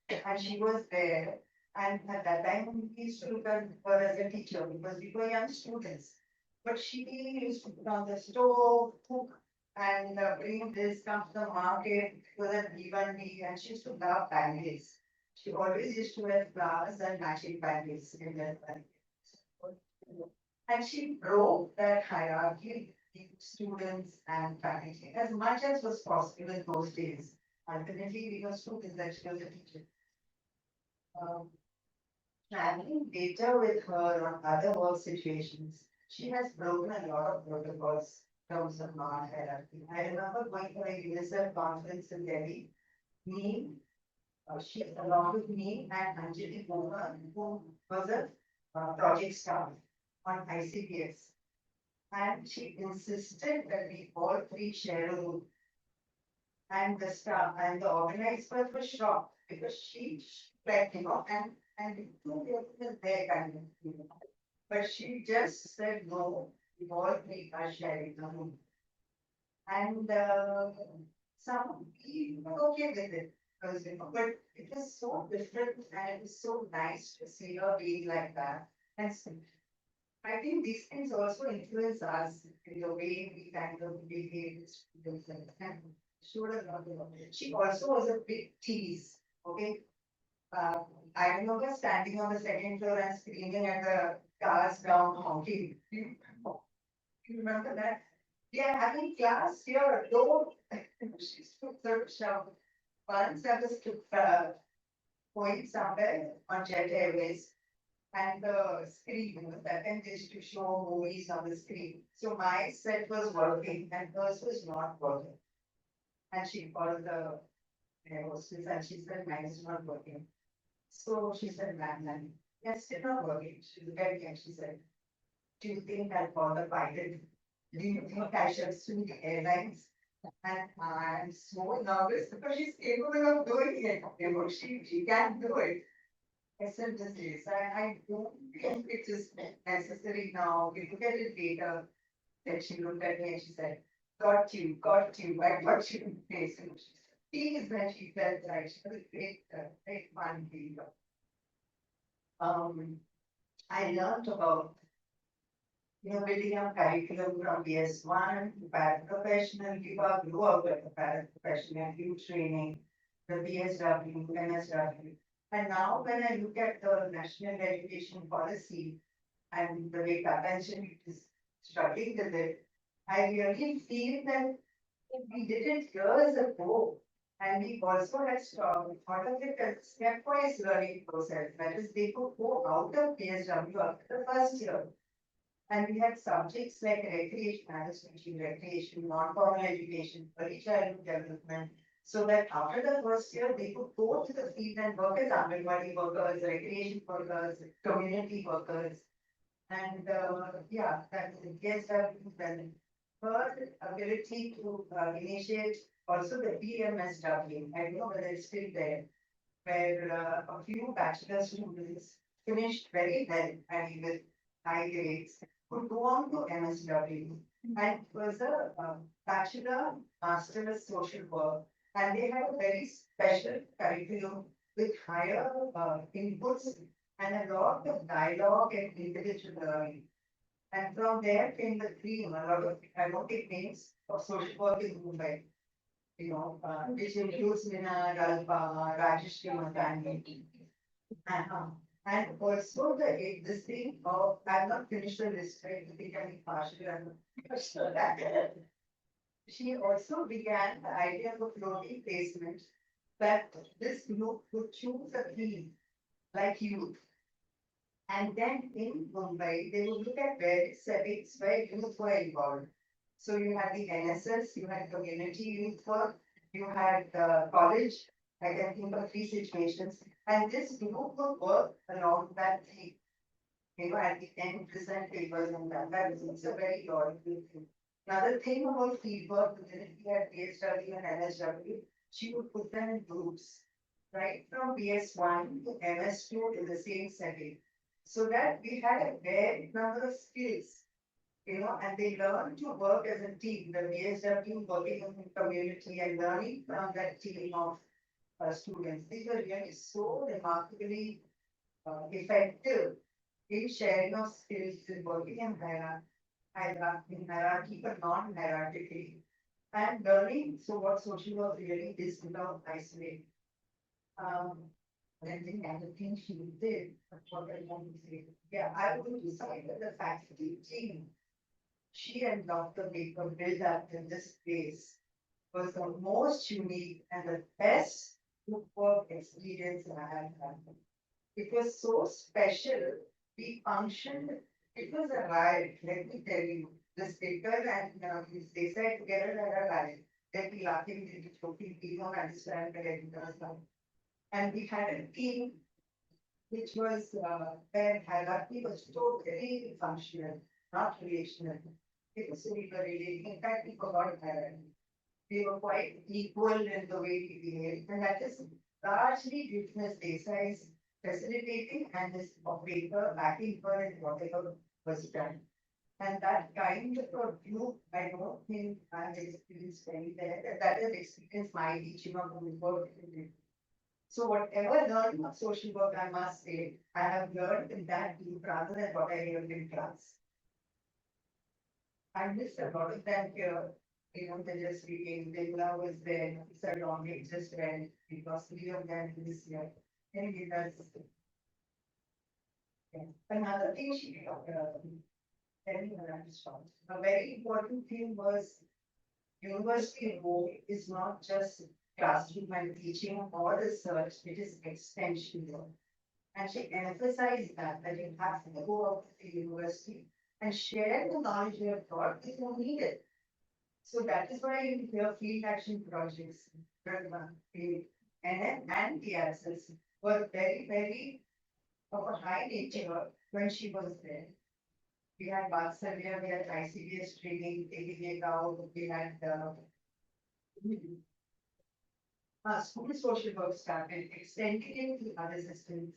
and she was there. And at that time, we used to look at her as a teacher because we were young students. But she used to put on the stove, cook, and bring this, come to the market, go to Bhiwandi, and she used to love bangles. She always used to wear flowers and matching bangles in her bangles. And she broke that hierarchy between students and faculty as much as was possible in those days. Ultimately, we were students and she was a teacher. Um, Traveling later with her on other work situations, she has broken a lot of protocols in terms of non-hierarchy. I remember going to a USF conference in Delhi. Me, she along with me and Anjali Boma, who was a project staff on ICPS. And she insisted that we all three share a room. And the staff and the organizers were shocked because she like, and the two people there kind of, But she just said no, we all three are sharing a room. And some people were okay with it. But it was so different and it was so nice to see her being like that. And I think these things also influence us in the way we kind of behave with students and should have not been. She also was a big tease. Okay. Uh, I remember standing on the second floor and screaming at the cars down honking. You remember that? We are having class here, don't. She stood sort of shout. Once I was going somewhere on Jet Airways and the screen, that time they used to show movies on the screen. So my set was working and hers was not working. And she called the hostess and she said, mine is not working. So she said, ma'am, yes, still not working. She looked at me and she said, do you think I'll call the pilot? Do you think I should sue the airlines? And I'm so nervous because she's capable of doing it. She can do it. SMTC. So I don't think it is necessary now. We look at it later. Then she looked at me and she said, got you, I got you in place. And she is when she felt right. She was a great fun leader. I learned about building a curriculum from PS1 to paraprofessional, grew up with the paraprofessional, youth training, the PSW, MSW. And now when I look at the national education policy and the way Kapanshan is struggling with it, I really feel that we did it years ago. And we also had thought of it as stepwise learning process. That is, they could go out of PSW after the first year. And we had subjects like recreation, I was teaching recreation, non-formal education, early childhood development, so that after the first year, they could go to the field and work as Anganwadi workers, recreation workers, community workers. And yeah, that gets her then her ability to initiate also the BMSW. I don't know whether it's still there, where a few bachelor students finished very well and with high grades could go on to MSW. And it was a bachelor, master's social work. And they had a very special curriculum with higher inputs and a lot of dialogue and individual learning. And from there came the theme, a lot of, I won't take names, of social work in Mumbai, which includes Mina, Lalpa, Rajesh Matani, and also this thing of, I've not finished the list, right? I think I'm partially, sure that she also began the idea of a floating placement that this group would choose a theme like youth. And then in Mumbai, they would look at various settings where youth were involved. So you had the NSS, you had community youth work, you had college. I can think of three situations. And this group would work along that theme. At the end, present papers and that. That is a very logical thing. Another thing about fieldwork, within we had PSW and NSW, she would put them in groups, right from BS1 to MS2 in the same setting. So that we had a varied number of skills, and they learned to work as a team, the BSW working in the community and learning from that team of students. These were really so remarkably effective in sharing of skills in working in hierarchy, but non-hierarchically. And learning, so what social work really is without isolate. And then the other thing she did, what I want to say, yeah, I would decide that the faculty team she and Dr. Baker built up in this place was the most unique and the best group work experience I have had. It was so special. We functioned, it was a riot, let me tell you. The speaker and Ms. Desai together were a riot. They'd be laughing, they'd be joking, people don't understand the regular stuff. And we had a team which was where hierarchy was totally functional, not relational. It was super related. In fact, we forgot hierarchy. We were quite equal in the way we behaved, and that is largely due to Ms. Desai's facilitating and this operator backing her in whatever was done. And that kind of a view, I don't think I have experienced any there. That is experience my teaching of the work. So whatever learning of social work, I must say, I have learned in that group rather than what I learned in class. I missed a lot of them here. They just reading, Bimla was there, Sir Dominic just went, because 3 of them this year. Anyway, that's. Yeah. Another thing she telling her I'm short. A very important thing was university role is not just classroom and teaching or research, it is extension work. And she emphasized that you have to go out to the university and share the knowledge you have got if you need it. So that is why you hear field action projects, and the access were very, very of a high nature when she was there. We had Vatsalya, we had ICDS training, taking it out, we had school social work started, extending it to other systems.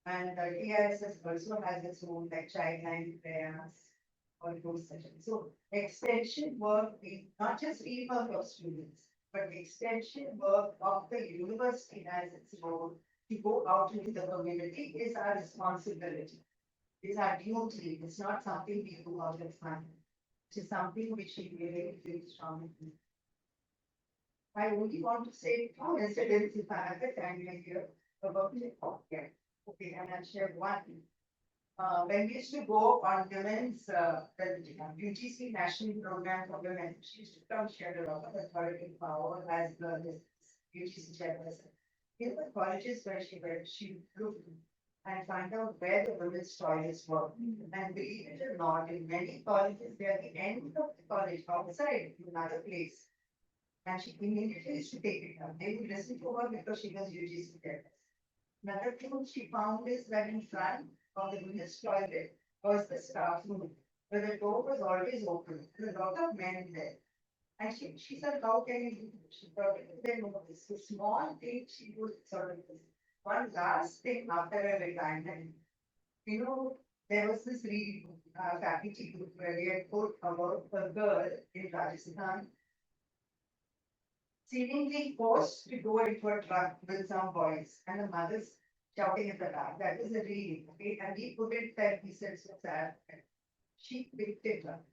And TISS also has its own like childline prayers or those sessions. So extension work, not just field work of students, but extension work of the university has its role to go out into the community is our responsibility. It's our duty. It's not something we do out of fun. It is something which we really feel strongly. I only want to say two incidents if I have the time here about it. Okay, and I'll share one. When we used to go on women's UGC national program for women, she used to come share a lot of authority power as the UGC chairperson. In the colleges where she looked and find out where the women's toilets were. And believe it or not, in many colleges, they are the end of the college outside in another place. And she immediately used to take it up. They would listen to her because she was UGC chairperson. Another thing she found is that in front of the women's toilet was the staff room, where the door was always open. There were a lot of men there. And she said, how can you do this? She thought, then it's a small thing she would sort of. One last thing after her retirement, there was this faculty group where we had put about a girl in Rajasthan seemingly forced to go into a truck with some boys and the mother's shouting at the back. That was a reading, okay? And we put it that we said so sad. She picked it up.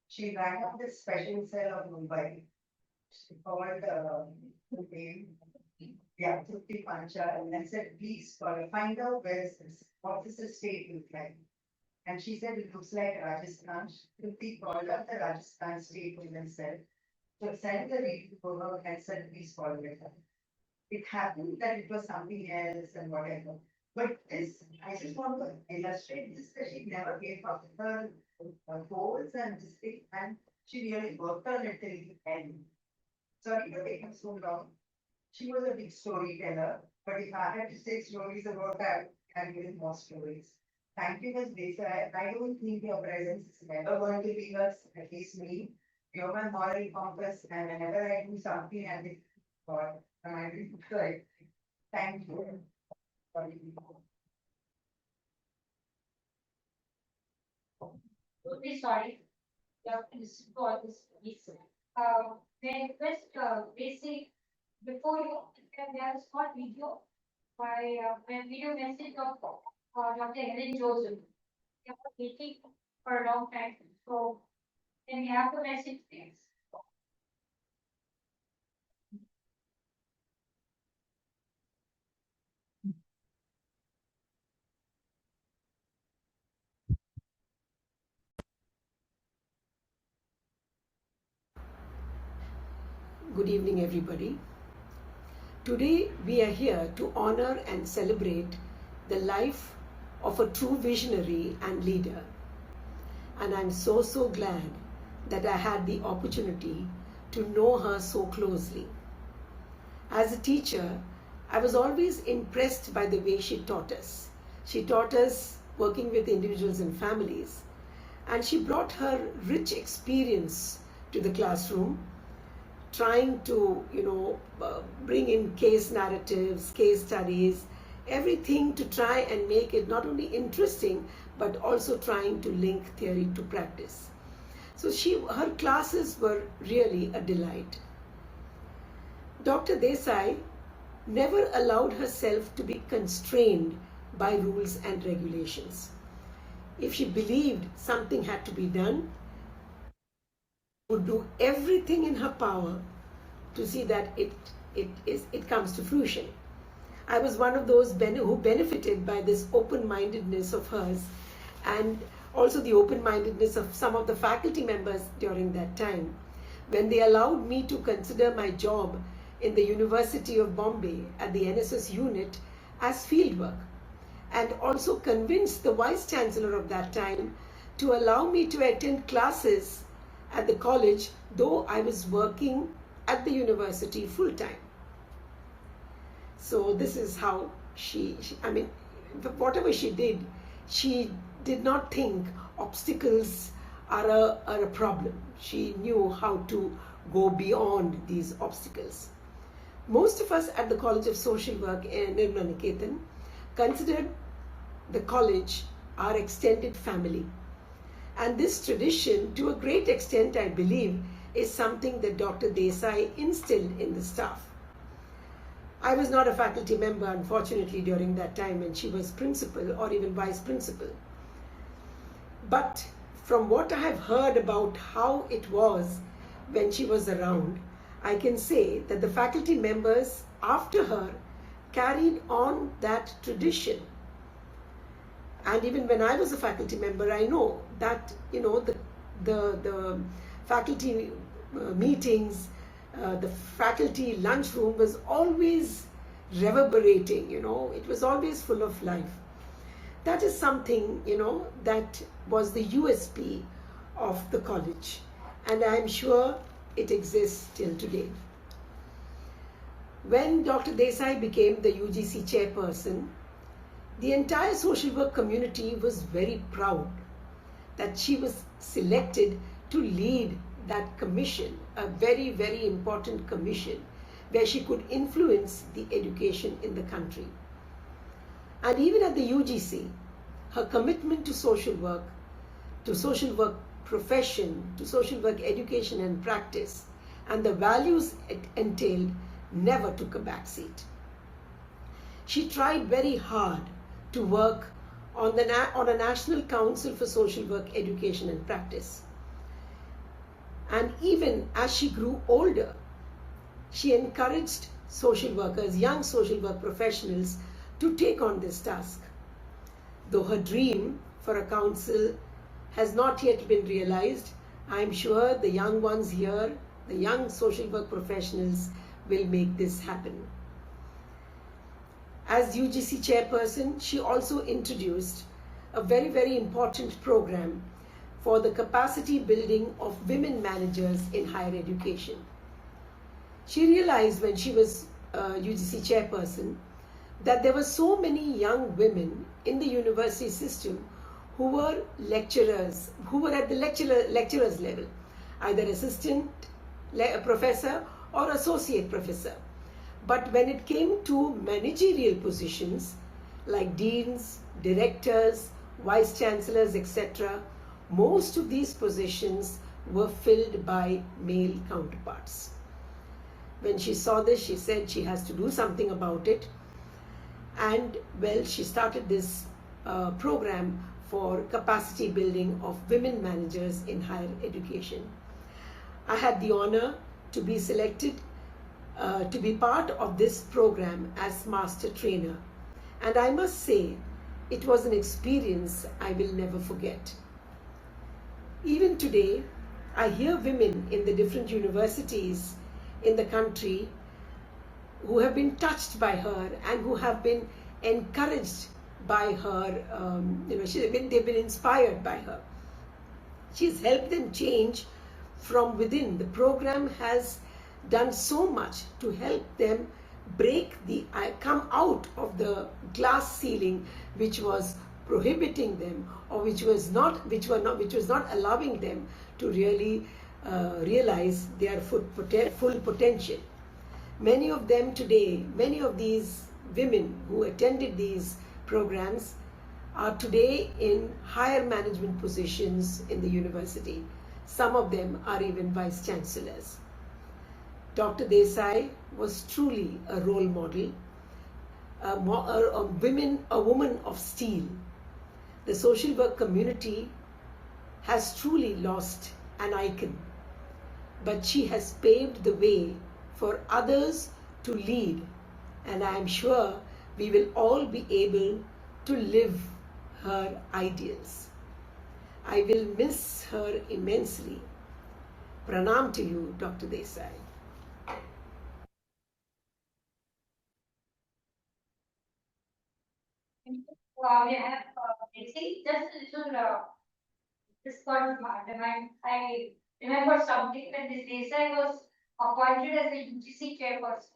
She rang up the special cell of Mumbai. She called the name, yeah, Trupti Pancha, and said, please find out where is this? What does the state look like? And she said, it looks like Rajasthan. Trupti called up the Rajasthan state and said, so send the reading to her and said, please follow it up. It happened that it was something else and whatever. But this, I just want to illustrate this that she never gave up her goals and this thing, and she really worked on it till the end. Sorry for taking so long. She was a big storyteller, but if I had to say stories about her, I'd give more stories. Thank you, Ms. Desai. I don't think your presence is never going to leave us, at least me. You're my moral compass, and whenever I do something, I think, God, am I doing good? Thank you. Really sorry. This for this reason. May I request basic before you there is one video by video message of Dr. Helen Joseph. We have been waiting for a long time. So can we have the message, please? Good evening, everybody. Today, we are here to honor and celebrate the life of a true visionary and leader. And I'm so glad that I had the opportunity to know her so closely. As a teacher, I was always impressed by the way she taught us. She taught us working with individuals and families, and she brought her rich experience to the classroom, trying to, bring in case narratives, case studies, everything to try and make it not only interesting, but also trying to link theory to practice. So her classes were really a delight. Dr. Desai never allowed herself to be constrained by rules and regulations. If she believed something had to be done, would do everything in her power to see that it comes to fruition. I was one of those who benefited by this open-mindedness of hers, and also the open-mindedness of some of the faculty members during that time, when they allowed me to consider my job in the University of Bombay at the NSS unit as fieldwork, and also convinced the Vice Chancellor of that time to allow me to attend classes at the college, though I was working at the university full-time. So this is how whatever she did not think obstacles are a problem. She knew how to go beyond these obstacles. Most of us at the College of Social Work in Nirmala Niketan considered the college our extended family. And this tradition, to a great extent, I believe, is something that Dr. Desai instilled in the staff. I was not a faculty member, unfortunately, during that time, and she was principal or even vice principal. But from what I have heard about how it was when she was around, I can say that the faculty members after her carried on that tradition. And even when I was a faculty member, I know that, the faculty meetings, the faculty lunchroom was always reverberating, it was always full of life. That is something, that was the USP of the college. And I'm sure it exists till today. When Dr. Desai became the UGC chairperson, the entire social work community was very proud that she was selected to lead that commission, a very, very important commission where she could influence the education in the country. And even at the UGC, her commitment to social work profession, to social work education and practice, and the values it entailed never took a backseat. She tried very hard to work on a National Council for Social Work Education and Practice. And even as she grew older, she encouraged social workers, young social work professionals, to take on this task. Though her dream for a council has not yet been realized, I am sure the young ones here, the young social work professionals, will make this happen. As UGC chairperson, she also introduced a very, very important program for the capacity building of women managers in higher education. She realized when she was UGC chairperson that there were so many young women in the university system who were lecturers, who were at the lecturer's level, either assistant professor or associate professor. But when it came to managerial positions like deans, directors, vice chancellors, etc., most of these positions were filled by male counterparts. When she saw this, she said she has to do something about it. And well, she started this program for capacity building of women managers in higher education. I had the honor to be selected to be part of this program as master trainer. And I must say, it was an experience I will never forget. Even today, I hear women in the different universities in the country who have been touched by her and who have been encouraged by her, they've been inspired by her. She's helped them change from within. The program has done so much to help them come out of the glass ceiling which was prohibiting them, or which was not allowing them to really realize their full potential. Many of them today, many of these women who attended these programs are today in higher management positions in the university. Some of them are even vice chancellors. Dr. Desai was truly a role model, a woman of steel. The social work community has truly lost an icon, but she has paved the way for others to lead, and I am sure we will all be able to live her ideals. I will miss her immensely. Pranam to you, Dr. Desai. We have just a little this got I remember something when this Desai was appointed as a UGC chairperson.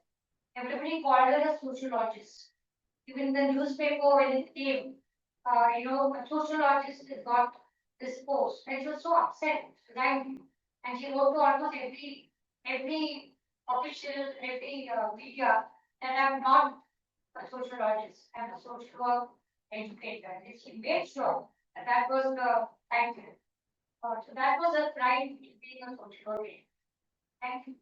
Everybody called her a sociologist. Even the newspaper when it came, a sociologist has got this post, and she was so upset, angry, and she wrote to almost every official, every media that I'm not a sociologist, I'm a social work educator. And she made sure that that was the title. So that was a pride in being a social worker. Thank you.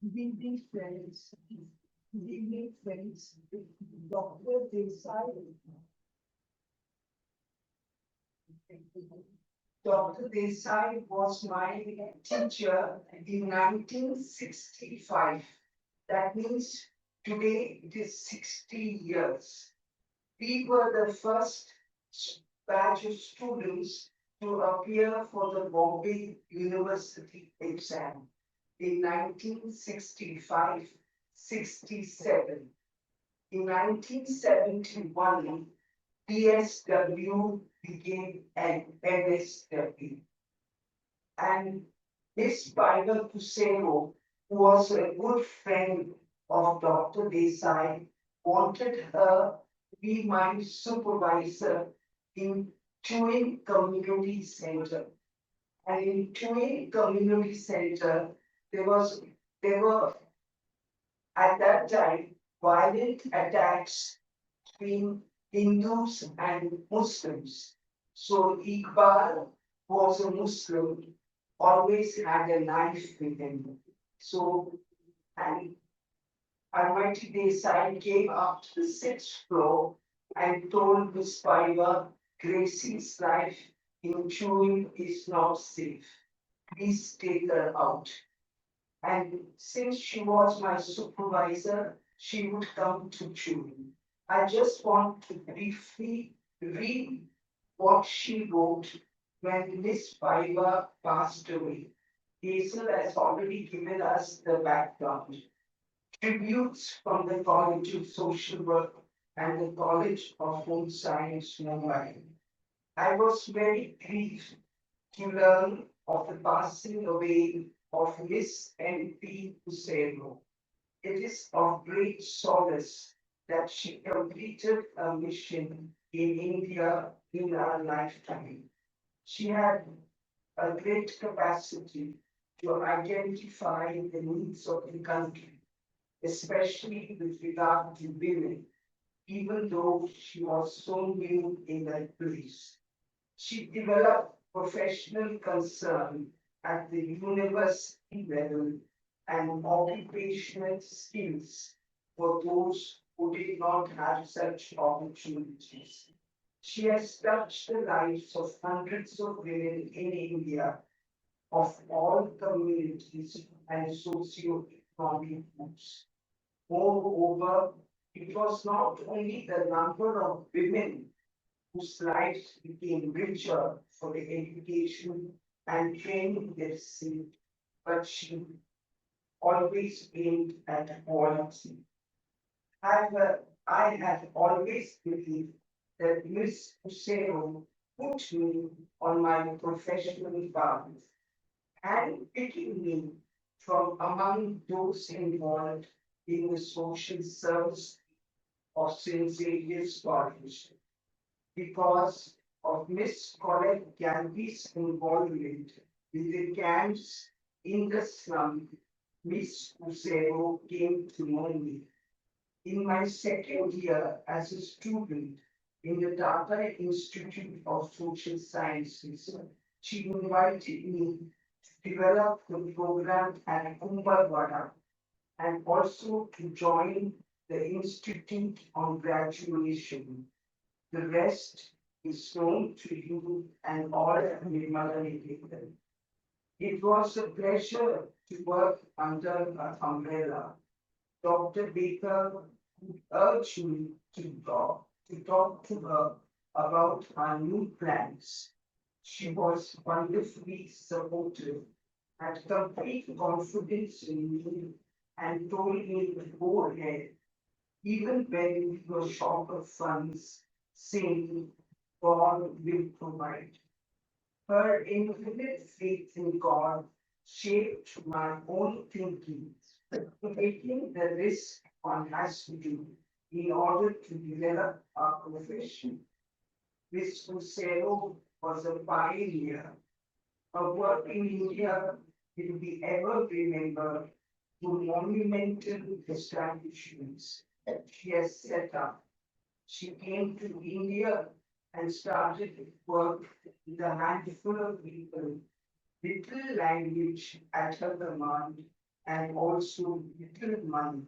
We make friends. We make friends with Dr. Desai. Dr. Desai was my teacher in 1965. That means today it is 60 years. We were the first batch of students to appear for the Bombay University exam in 1965-67. In 1971, PSW became an MSW. And Miss Bible Kusero, who was a good friend of Dr. Desai, wanted her to be my supervisor in Chewing Community Center. And in Tui Community Center, there were at that time violent attacks between Hindus and Muslims. So Iqbal was a Muslim, always had a knife with him. So, and Armaity Desai came up to the sixth floor and told Miss Piper, Gracie's life in chewing is not safe. Please take her out. And since she was my supervisor, she would come to chewing. I just want to briefly read what she wrote when Miss Piper passed away. Hazel has already given us the background. Tributes from the College of Social Work and the College of Home Science, Mumbai. I was very grieved to learn of the passing away of Miss N.P. Hussaino. It is of great solace that she completed a mission in India in her lifetime. She had a great capacity to identify the needs of the country, especially with regard to women, even though she was so new in that place. She developed professional concern at the university level and occupational skills for those who did not have such opportunities. She has touched the lives of hundreds of women in India of all communities and socio-economic groups. Moreover, it was not only the number of women whose lives became richer for the education and training they received, but she always aimed at quality. I have always believed that Miss Hussaino put me on my professional path and picking me from among those involved in the social service of St. Xavier's College. Because of Miss Colette Galvi's involvement with the camps in the slum, Miss Hussaino came to know me. In my second year as a student in the Dr. Institute of Social Sciences, she invited me to develop the program at Kumbhalwada and also to join the Institute on Graduation. The rest is known to you and all at Nirmala Niketan. It was a pleasure to work under her umbrella. Dr. Baker urged me to talk to her about our new plans. She was wonderfully supportive, had complete confidence in me, and told me to go ahead, even when we were short of funds, saying, God will provide. Her infinite faith in God shaped my own thinking, taking the risk one has to do in order to develop our profession. Miss Hussaino was a pioneer. Her work in India will be ever remembered through monumental establishments that she has set up. She came to India and started work with a handful of people, little language at her command, and also little money.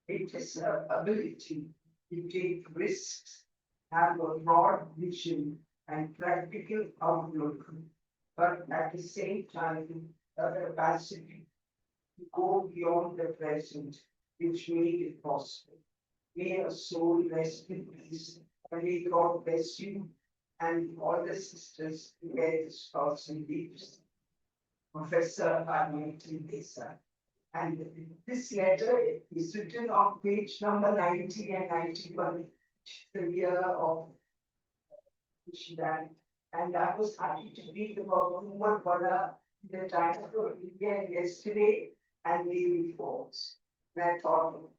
It is her ability to take risks, have a broad vision and practical outlook, but at the same time, a capacity to go beyond the present, which made it possible. May her soul rest in peace, and may God bless you and all the sisters who bear this cross and leaves. Professor Armaity Desai. And this letter is written on page number 90 and 91, the year of which died. And I was happy to read about Umar Bada, the time of India yesterday and the reports. And I thought of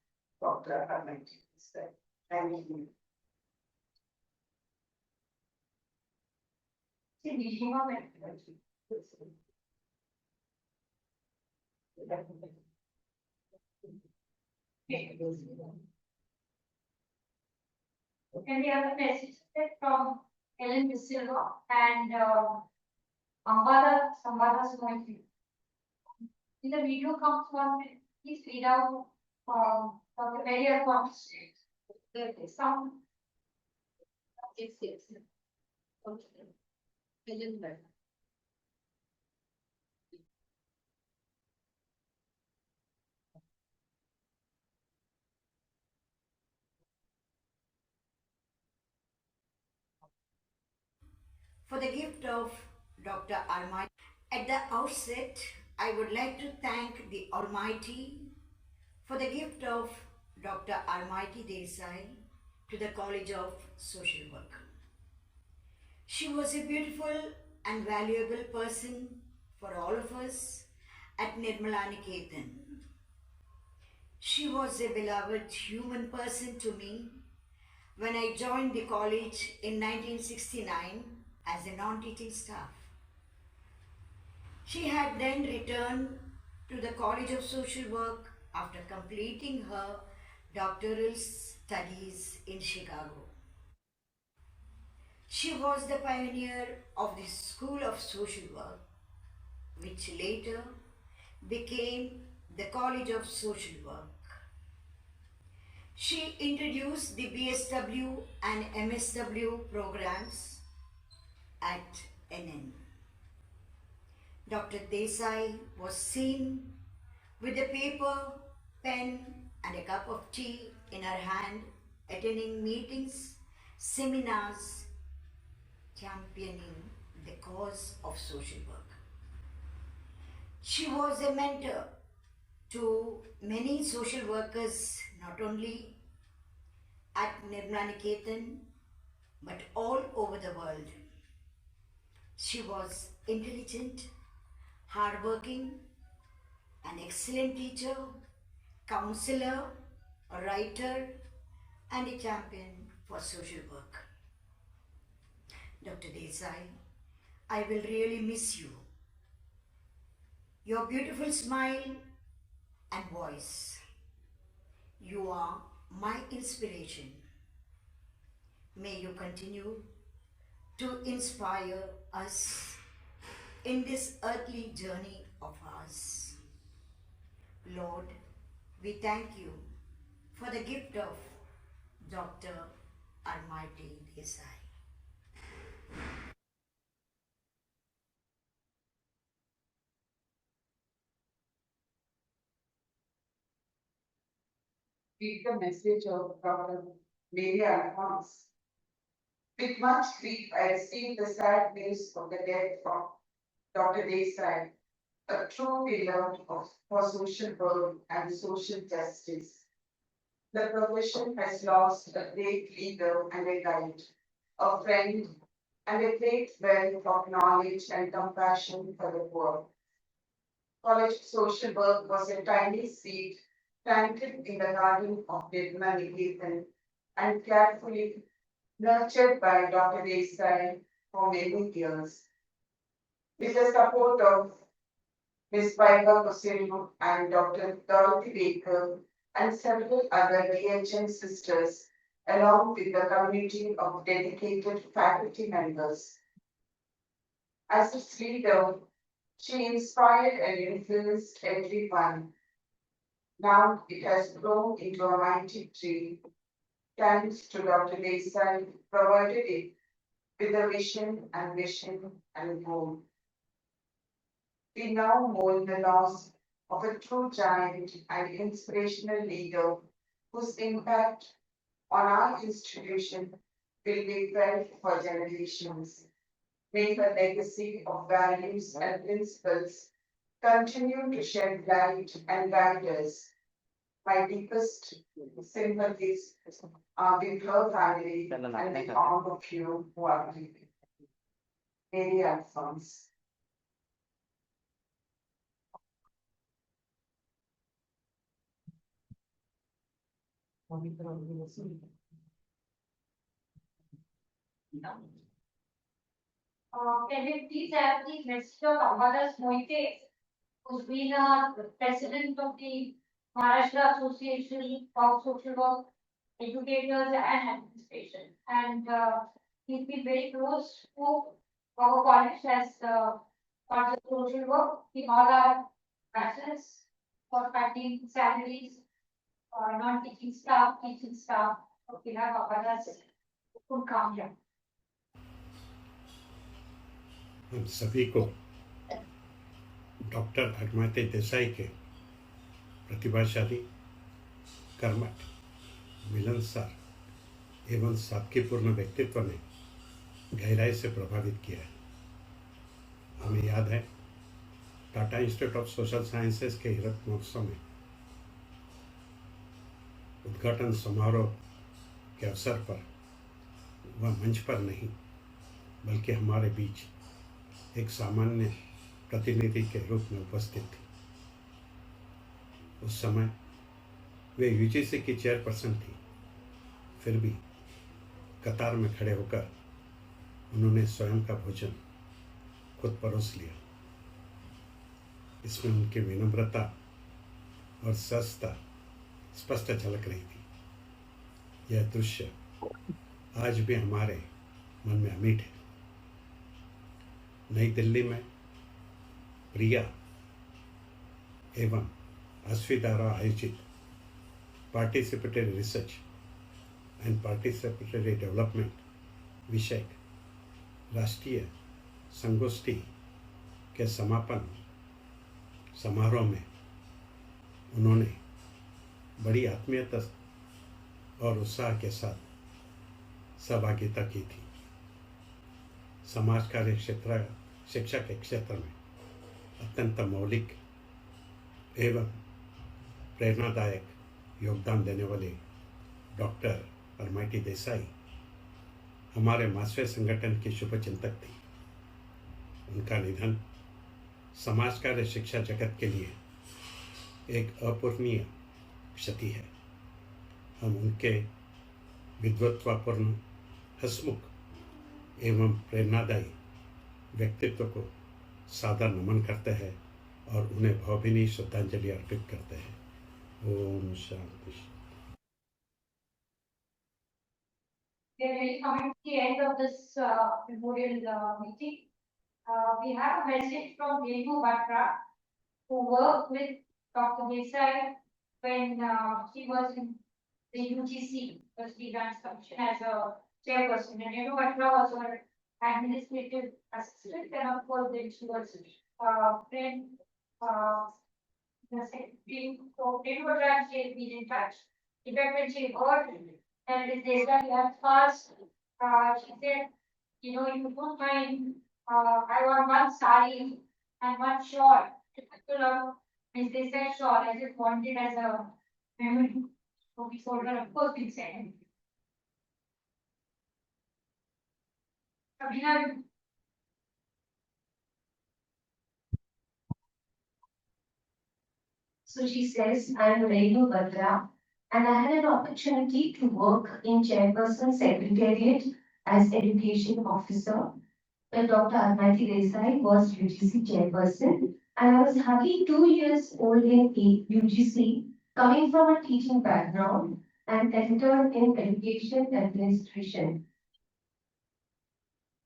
Dr. Armaity Desai. Thank you. See, we have And we have a message from Ellen De Silva and Ambada Sumaiti. In the video comes one, please read out from the very advanced state. There is some. Yes. Okay. Ellen. For the gift of Dr. Armaity. At the outset, I would like to thank the Almighty for the gift of Dr. Armaity Desai to the College of Social Work. She was a beautiful and valuable person for all of us at Nirmala Niketan. She was a beloved human person to me when I joined the college in 1969 as a non-teaching staff. She had then returned to the College of Social Work after completing her doctoral studies in Chicago. She was the pioneer of the School of Social Work, which later became the College of Social Work. She introduced the BSW and MSW programs at NN. Dr. Desai was seen with a paper, pen, and a cup of tea in her hand, attending meetings, seminars, championing the cause of social work. She was a mentor to many social workers, not only at Nirmala Niketan, but all over the world. She was intelligent, hardworking, an excellent teacher, counselor, a writer, and a champion for social work. Dr. Desai, I will really miss you. Your beautiful smile and voice. You are my inspiration. May you continue to inspire us in this earthly journey of ours. Lord, we thank you for the gift of Dr. Armaity Desai. Read the message of Dr. Mary Alphonse. With much grief, I received the sad news of the death of Dr. Desai, a true pillar for social work and social justice. The profession has lost a great leader and a guide, a friend, and a great wealth of knowledge and compassion for the poor. College social work was a tiny seed planted in the garden of Nirmala Niketan and carefully nurtured by Dr. Desai for many years. With the support of Ms. Vaiva Kosinu and Dr. Dorothy Baker and several other DHM sisters, along with the community of dedicated faculty members. As its leader, she inspired and influenced everyone. Now it has grown into a mighty tree, thanks to Dr. Desai, who provided it with a vision and goal. We now mourn the loss of a true giant and inspirational leader whose impact on our institution will be felt for generations. May her legacy of values and principles continue to shed light and guide us. My deepest sympathies are with her family and with all of you who are grieving. Mary Alphonse. Can we please have the Mr. Kavadas Moite, who's been a president of the Maharashtra Association of Social Work Educators and Administration. And he's been very close to our college as part of social work in all our classes for finding salaries, non-teaching staff, teaching staff. We have Kavadas who come here. हम सभी को doctor अरमाइटी Desai के प्रतिभाशाली, कर्मठ, मिलनसार एवं सादगीपूर्ण व्यक्तित्व ने गहराई से प्रभावित किया है। हमें याद है Tata institute of social sciences के हीरक महोत्सव में उद्घाटन समारोह के अवसर पर वह मंच पर नहीं बल्कि हमारे बीच एक सामान्य प्रतिनिधि के रूप में उपस्थित थी। उस समय वे यूजीसी की चेयरपर्सन थी, फिर भी कतार में खड़े होकर उन्होंने स्वयं का भोजन खुद परोस लिया। इसमें उनकी विनम्रता और सहजता स्पष्ट झलक रही थी। यह दृश्य आज भी हमारे मन में अमिट है। नई दिल्ली में प्रिया एवं अस्वी द्वारा आयोजित participatory research and participatory development विषय राष्ट्रीय संगोष्ठी के समापन समारोह में उन्होंने बड़ी आत्मीयता और उत्साह के साथ सहभागिता की थी। समाज कार्य क्षेत्र, शिक्षा के क्षेत्र में अत्यंत मौलिक एवं प्रेरणादायक योगदान देने वाले डॉक्टर अरमाइटी देसाई हमारे मास्वे संगठन की शुभचिंतक थी। उनका निधन समाज कार्य शिक्षा जगत के लिए एक अपूरणीय क्षति है। हम उनके विद्वत्तापूर्ण, हंसमुख एवं प्रेरणादायी व्यक्तित्व को सादर नमन करते हैं और उन्हें भावभीनी श्रद्धांजलि अर्पित करते हैं। Om Shanti. We are really coming to the end of this memorial meeting. We have a message from Renu Batra, who worked with Dr. Desai when she was in the UGC, University Grants Commission, as a chairperson. And Renu Batra was her administrative assistant, and of course, then she was friend. The secretary. So Renu Batra and she had been in touch. In fact, when she heard and this Desai left fast, she said, you know, you don't mind, I want one sari and one shawl. Typical Ms. Desai shawl, I just want it as a memory. So we told her, of course, we sent. Abhinav, So she says, I'm Renu Batra, and I had an opportunity to work in Chairperson Secretariat as Education Officer when Dr. Armaity Desai was UGC Chairperson, and I was hardly 2 years old in UGC, coming from a teaching background and entered in education administration.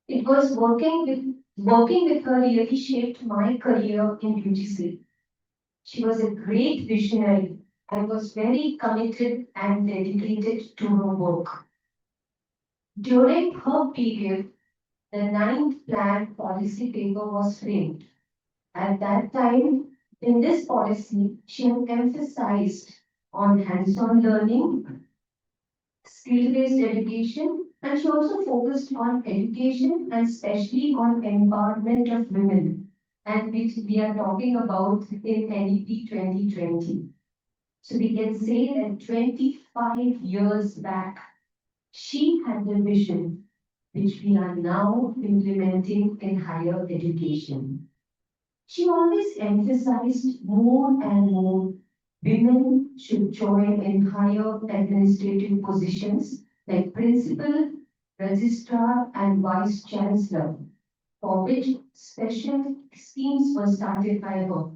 It was working with her really shaped my career in UGC. She was a great visionary and was very committed and dedicated to her work. During her period, the 9th plan policy paper was framed. At that time, in this policy, she emphasized on hands-on learning, skill-based education, and she also focused on education and especially on empowerment of women, and which we are talking about in NEP 2020. So we can say that 25 years back, she had the vision which we are now implementing in higher education. She always emphasized more and more women should join in higher administrative positions like principal, registrar, and vice chancellor for which special schemes were started by her.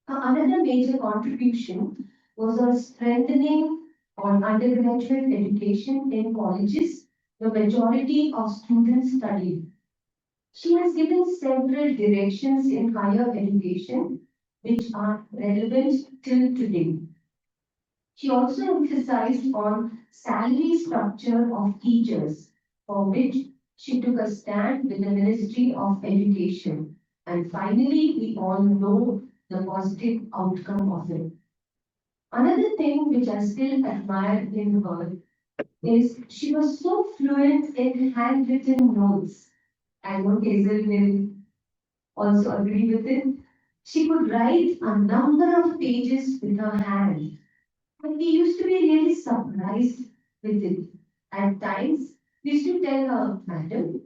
Another major contribution was a strengthening on undergraduate education in colleges. The majority of students studied. She has given several directions in higher education which are relevant till today. She also emphasized on salary structure of teachers, for which she took a stand with the Ministry of Education. And finally, we all know the positive outcome of it. Another thing which I still admire in her is she was so fluent in handwritten notes. I know Hazel will also agree with it. She could write a number of pages with her hand. And we used to be really surprised with it. At times, we used to tell her, Madam,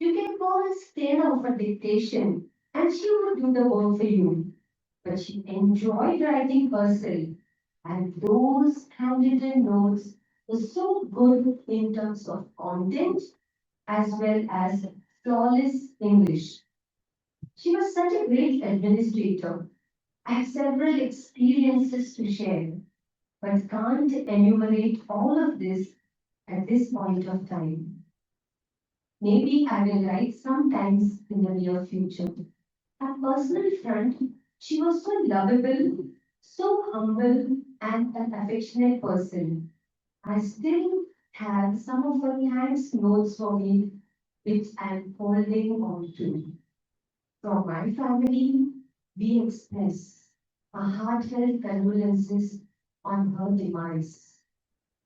you can call us 10 of a dictation and she would do the work for you. But she enjoyed writing herself. And those handwritten notes were so good in terms of content as well as flawless English. She was such a great administrator. I have several experiences to share, but can't enumerate all of this at this point of time. Maybe I will write sometimes in the near future. At personal front, she was so lovable, so humble, and an affectionate person. I still have some of her hands notes for me, which I'm holding on to. From my family, we express our heartfelt condolences on her demise.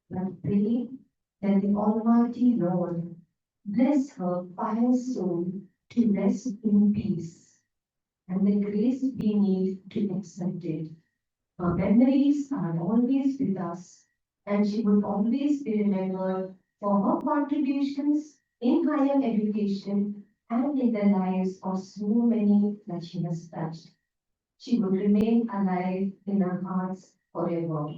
But pray that the Almighty Lord bless her pious soul to rest in peace and the grace we need to accept it. Her memories are always with us, and she would always be remembered for her contributions in higher education and in the lives of so many that she has touched. She will remain alive in our hearts forever.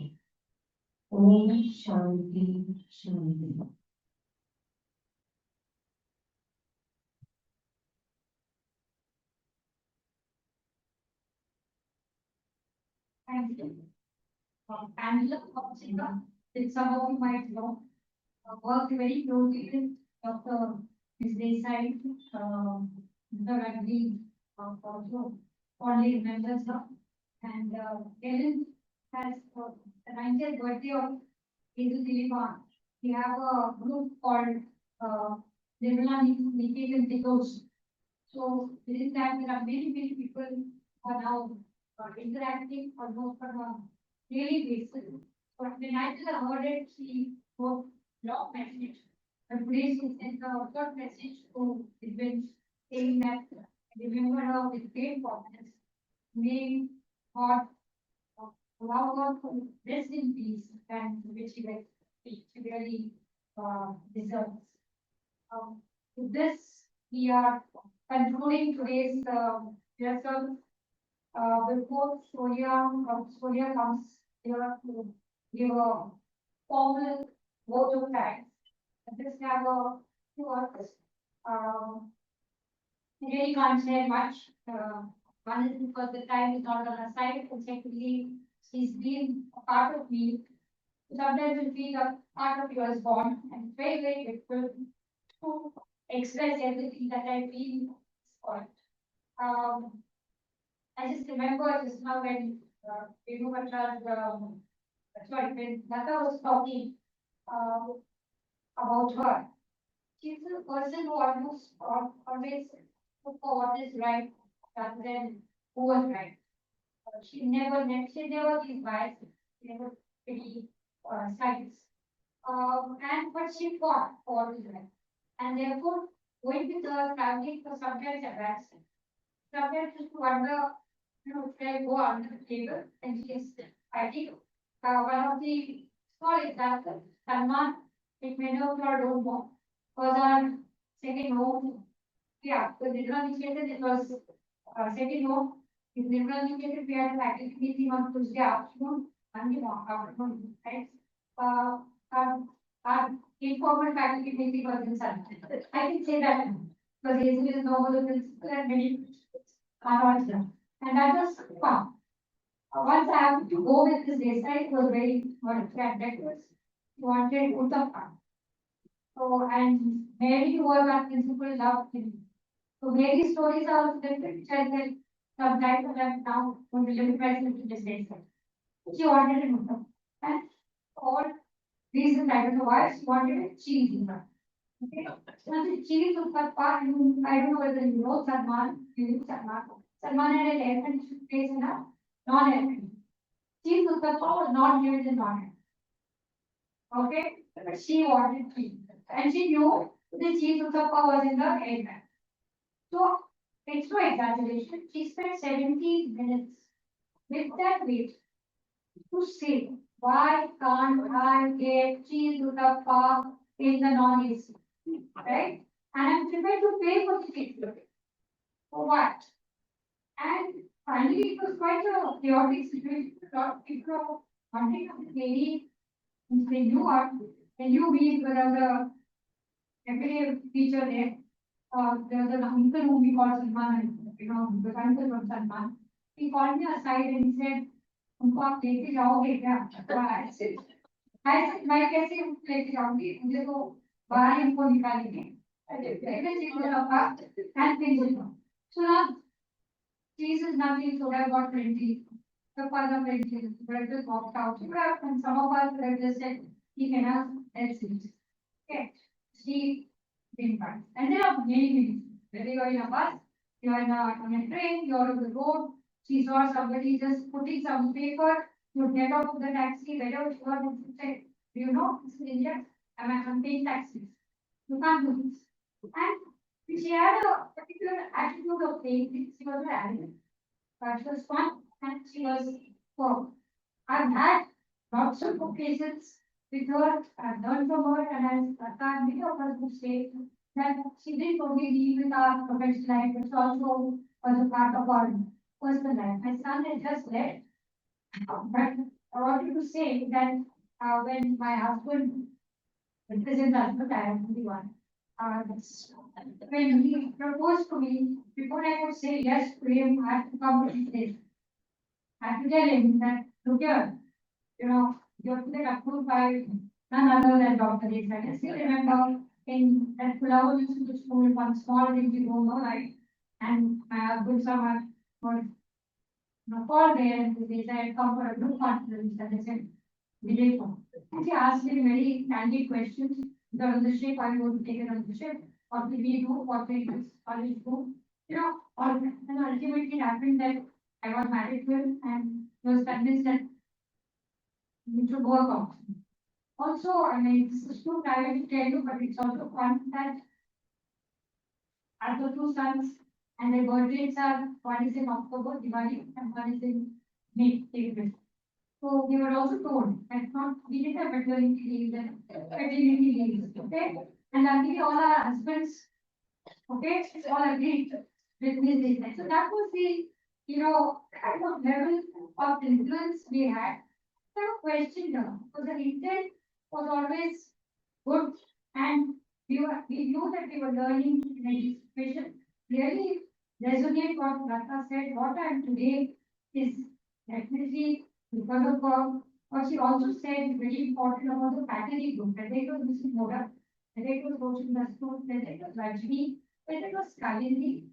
Om Shanti Shanti. Thank you. Angela Popsica, which some of you might know, worked very closely with Dr. Desai, the rugby, also fondly remembers her. And Ellen has the 90th birthday of Hazel Dilipan. We have a group called Nirmala Niketan Institute. So within that, there are many people who are now interacting almost on a daily basis. But when I just heard it, she wrote long message. But today she sent a short message to Edwin saying that I remember her with great fondness. May God allow her to rest in peace and which she really deserves. With this, we are concluding today's rehearsal. Before Sonia comes here to give a formal vote of thanks, I just have a few words. I really can't say much. One is because the time is not on her side, and secondly, she's been a part of me. Sometimes you feel a part of you is gone, and it's very difficult to express everything that I feel at this point. I just remember just now when when Lata was talking about her. She's a person who almost always look for what is right rather than who was right. She never gives bias, she never really sides. And but she fought for what is right. And therefore, going with her family was sometimes embarrassing. Sometimes just wonder, should I go under the table and she is fighting? One of the small examples, Salman, which many of you all don't know, was our second home. Yeah, the Nirmala Niketan, it was second home. In Nirmala Niketan, we had a faculty meeting on Tuesday afternoon, Monday afternoon, right? Our informal faculty meeting was in Sunday. I can say that Because Hazel is no more the principal and many are not there. And that was fun. Once I have to go with this Desai, it was very backwards. He wanted Uttapa. So, and Mary who was our principal loved him. So Mary's stories are also different, which I said sometimes and I'm now going to live present to this Desai. She wanted an Uttapa. And all reasons I don't know why she wanted a cheese in her. Okay. So the cheese Uttapa, I don't know whether you know Salman, you knew Salman. Salman had an elephant face in a non-elephant. Cheese Uttapa was not given in non. Okay, but she wanted cheese. And she knew the cheese Uttapa was in the air. So it's no exaggeration. She spent 70 minutes with that weight to say, why can't I get cheese Uttapa in the non-AC? Right? And I'm prepared to pay for the cheese. For what? And finally, it was quite a chaotic situation. A lot of people were wanting to lady when you are, when you meet with the every teacher there, there was an uncle whom we called Salman, the uncle from Salman. He called me aside and he said, "उनको आप लेके जाओगे क्या?" I said, "मैं कैसे लेके जाऊंगी? मुझे तो बाहर ही उनको निकालेंगे." And things. So now, cheese is nothing, so I got 20. The father went in, but just walked out. And some of us were just said, he can have LCs. Okay. She didn't find. And there are many things. Whether you are in a bus, you are on a train, you are on the road, she saw somebody just putting some paper, you get out of the taxi, whether you are going to say, do you know, this is India, I'm paying taxis. You can't do this. And she had a particular attitude of paying things. She was very arrogant. But she was fun and she was firm. I've had lots of occasions with her, I've learned from her, and I've had many of us who say that she didn't only deal with our professional life, but she also was a part of our personal life. My son had just left, but I wanted to say that when my husband, the present husband, I am the one, when he proposed to me, before I could say yes to him, I had to come to his place. I had to tell him that, look here, you're today approved by none other than Dr. Desai. I still remember in that Pulao Institute school, one small thing you don't know, right? And my husband someone was called there and they said, come for a group conference. And I said, we did come. And she asked me very candid questions. Because of the ship, are you going to take it on the ship? What did we do? What did this college do? And ultimately it happened that I got married to him and was convinced that we should work out. Also, I mean, this is too private to tell you, but it's also fun that I have two sons and their birthdays are one is in October, Diwali, and one is in May, April. So we were also told that not we didn't have maternity leave and paternity leave, okay? And luckily all our husbands, okay, all agreed with this. So that was the, kind of level of influence we had. No question now, because the intent was always good and we knew that we were learning in education. Really resonate what Lata said, what I am today is definitely because of what she also said is very important about the faculty group, that it was Mrs. Moda, that it was Roshan Dastoor, that it was Rajni, that it was Kalindi.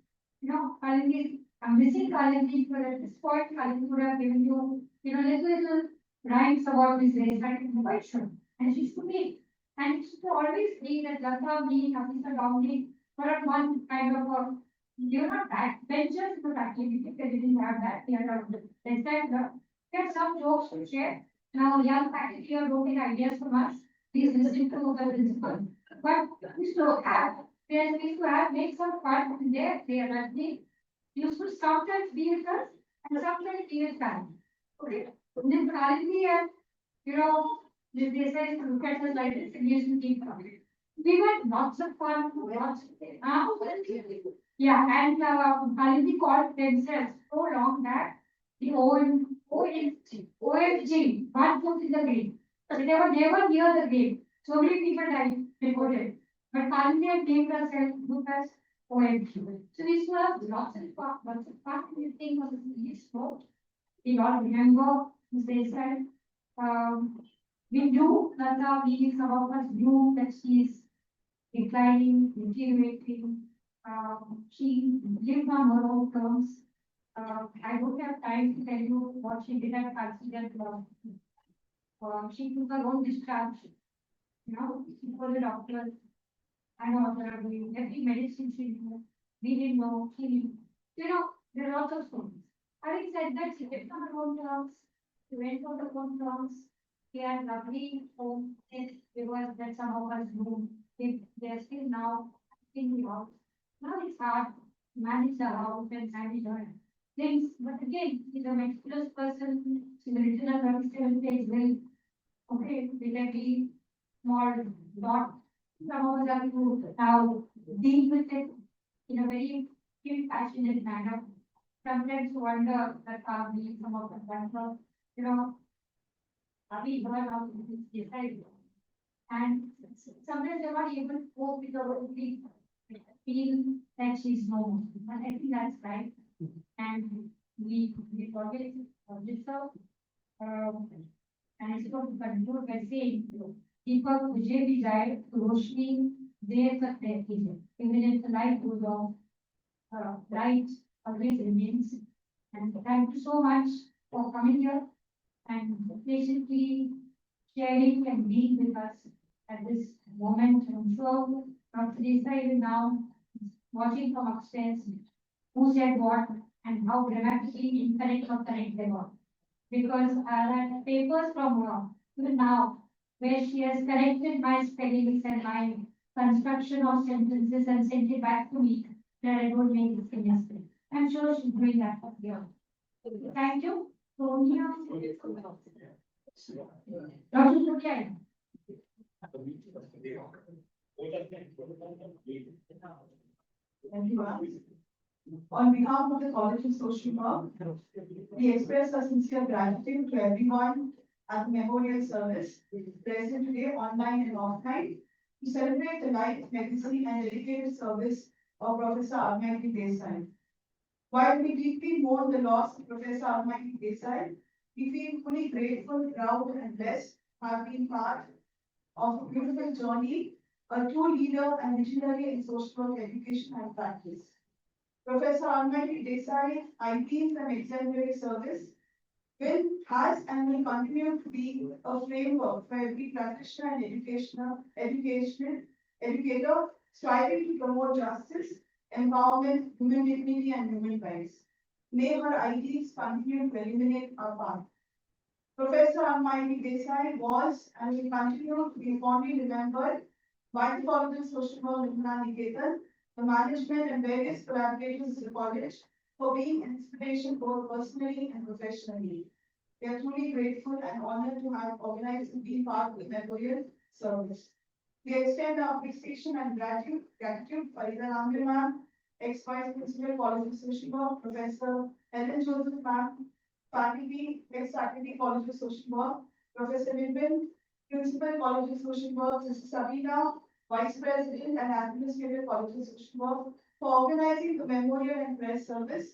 Kalindi, I'm missing Kalindi, but at this point, Kalindi would have given you, little rhymes about this race, I'm quite sure. And she used to be. And it used to always be that Lata, me, Hafisa, Domini, were at one kind of a, backbenchers in the faculty, if they didn't have that, they had some jokes to share. Now, young faculty are looking ideas from us. Please listen to the principal. But we used to have, make some fun in there, they are used to sometimes be with us and sometimes be with family. Okay. Then finally, and they said to look at us like this and used to keep coming. We had lots of fun, and finally called themselves so long that the OFG, one foot in the grave. So they were never near the grave. So many people died, reported. But finally, they named ourselves, look us OMG. So we still have lots of fascinating things on the sport. We all remember they said, we do, Lata, we some of us do that she is declining, deteriorating. She lived on her own terms. I don't have time to tell you what she did at accident. She took her own discharge. You know, she told the doctor, I know what they're doing, every medicine she knew, we didn't know, you know, there are lots of stories. Having said that, she kept on her own terms, she went on her own terms, she had lovely home, it was that some of us do, they're still now in the house. Now it's hard to manage the house and manage her things, but again, she's a meticulous person, she's written a 37-page will, okay, with every small dot. Some of us have to now deal with it in a very passionate manner. Sometimes wonder that we, some of us wonder, you know, are we learn how to decide? And sometimes they're not able to cope with the whole thing, feel that she's normal. And I think that's right. And we always deserve. And I just want to conclude by saying, Deepak मुझे भी जाए तो रोशनी देर तक रहती है. Even if the light goes off, light always remains. And thank you so much for coming here and patiently sharing and being with us at this moment. I'm sure Dr. Desai is now watching from upstairs who said what and how grammatically incorrect or correct they were. Because I had papers from her even now where she has corrected my spellings and my construction of sentences and sent it back to me that I don't make this mistake. I'm sure she's doing that here. Thank you. Sonia. Dr. Sukhya. Thank you, ma'am. On behalf of the College of Social Work, we express our sincere gratitude to everyone at the memorial service present today, online and offline, to celebrate the life, legacy, and dedicated service of Professor Armaity Desai. While we deeply mourn the loss of Professor Armaity Desai, we feel fully grateful, proud, and blessed to have been part of a beautiful journey, a true leader and visionary in social work education and practice. Professor Armaity Desai, IPs and exemplary service has and will continue to be a framework for every practitioner and educator striving to promote justice, empowerment, human dignity, and human rights. May her ideas continue to illuminate our path. Professor Armaity Desai was and will continue to be fondly remembered by the College of Social Work Nirmala Niketan, the management and various collaborators of the college for being an inspiration both personally and professionally. We are truly grateful and honored to have organized and been part of the memorial service. We extend our appreciation and gratitude for Ida Ramil ma'am, ex-vice principal, College of Social Work, Professor Helen Joseph ma'am, faculty, ex-faculty, College of Social Work, Professor Vipin, Principal, College of Social Work, Sister Sabina, Vice President and Administrator, College of Social Work, for organizing the memorial and press service.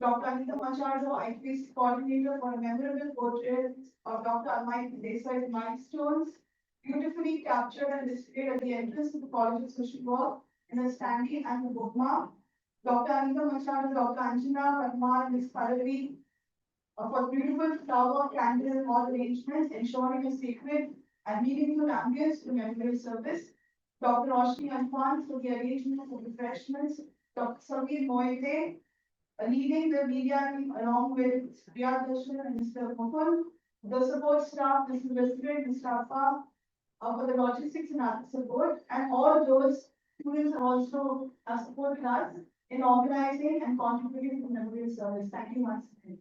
Dr. Anita Machardo, IPC Coordinator, for a memorable portrait of Dr. Armaity Desai's milestones, beautifully captured and displayed at the entrance to the College of Social Work in a standee and the bookmark. Dr. Anita Machardo, Dr. Anjana, Padma, Ms. Pallavi, for beautiful flower, candle, and all arrangements, ensuring a sacred and meaningful ambience to the memorial service. Dr. Roshni Anfan for the arrangement of refreshments. Dr. Samir Moite, leading the media team along with Priya Darshan and Mr. Mukul. The support staff, Mr. President, Mr. Affa, for the logistics and other support, and all those students also supported us in organizing and contributing to the memorial service. Thank you once again.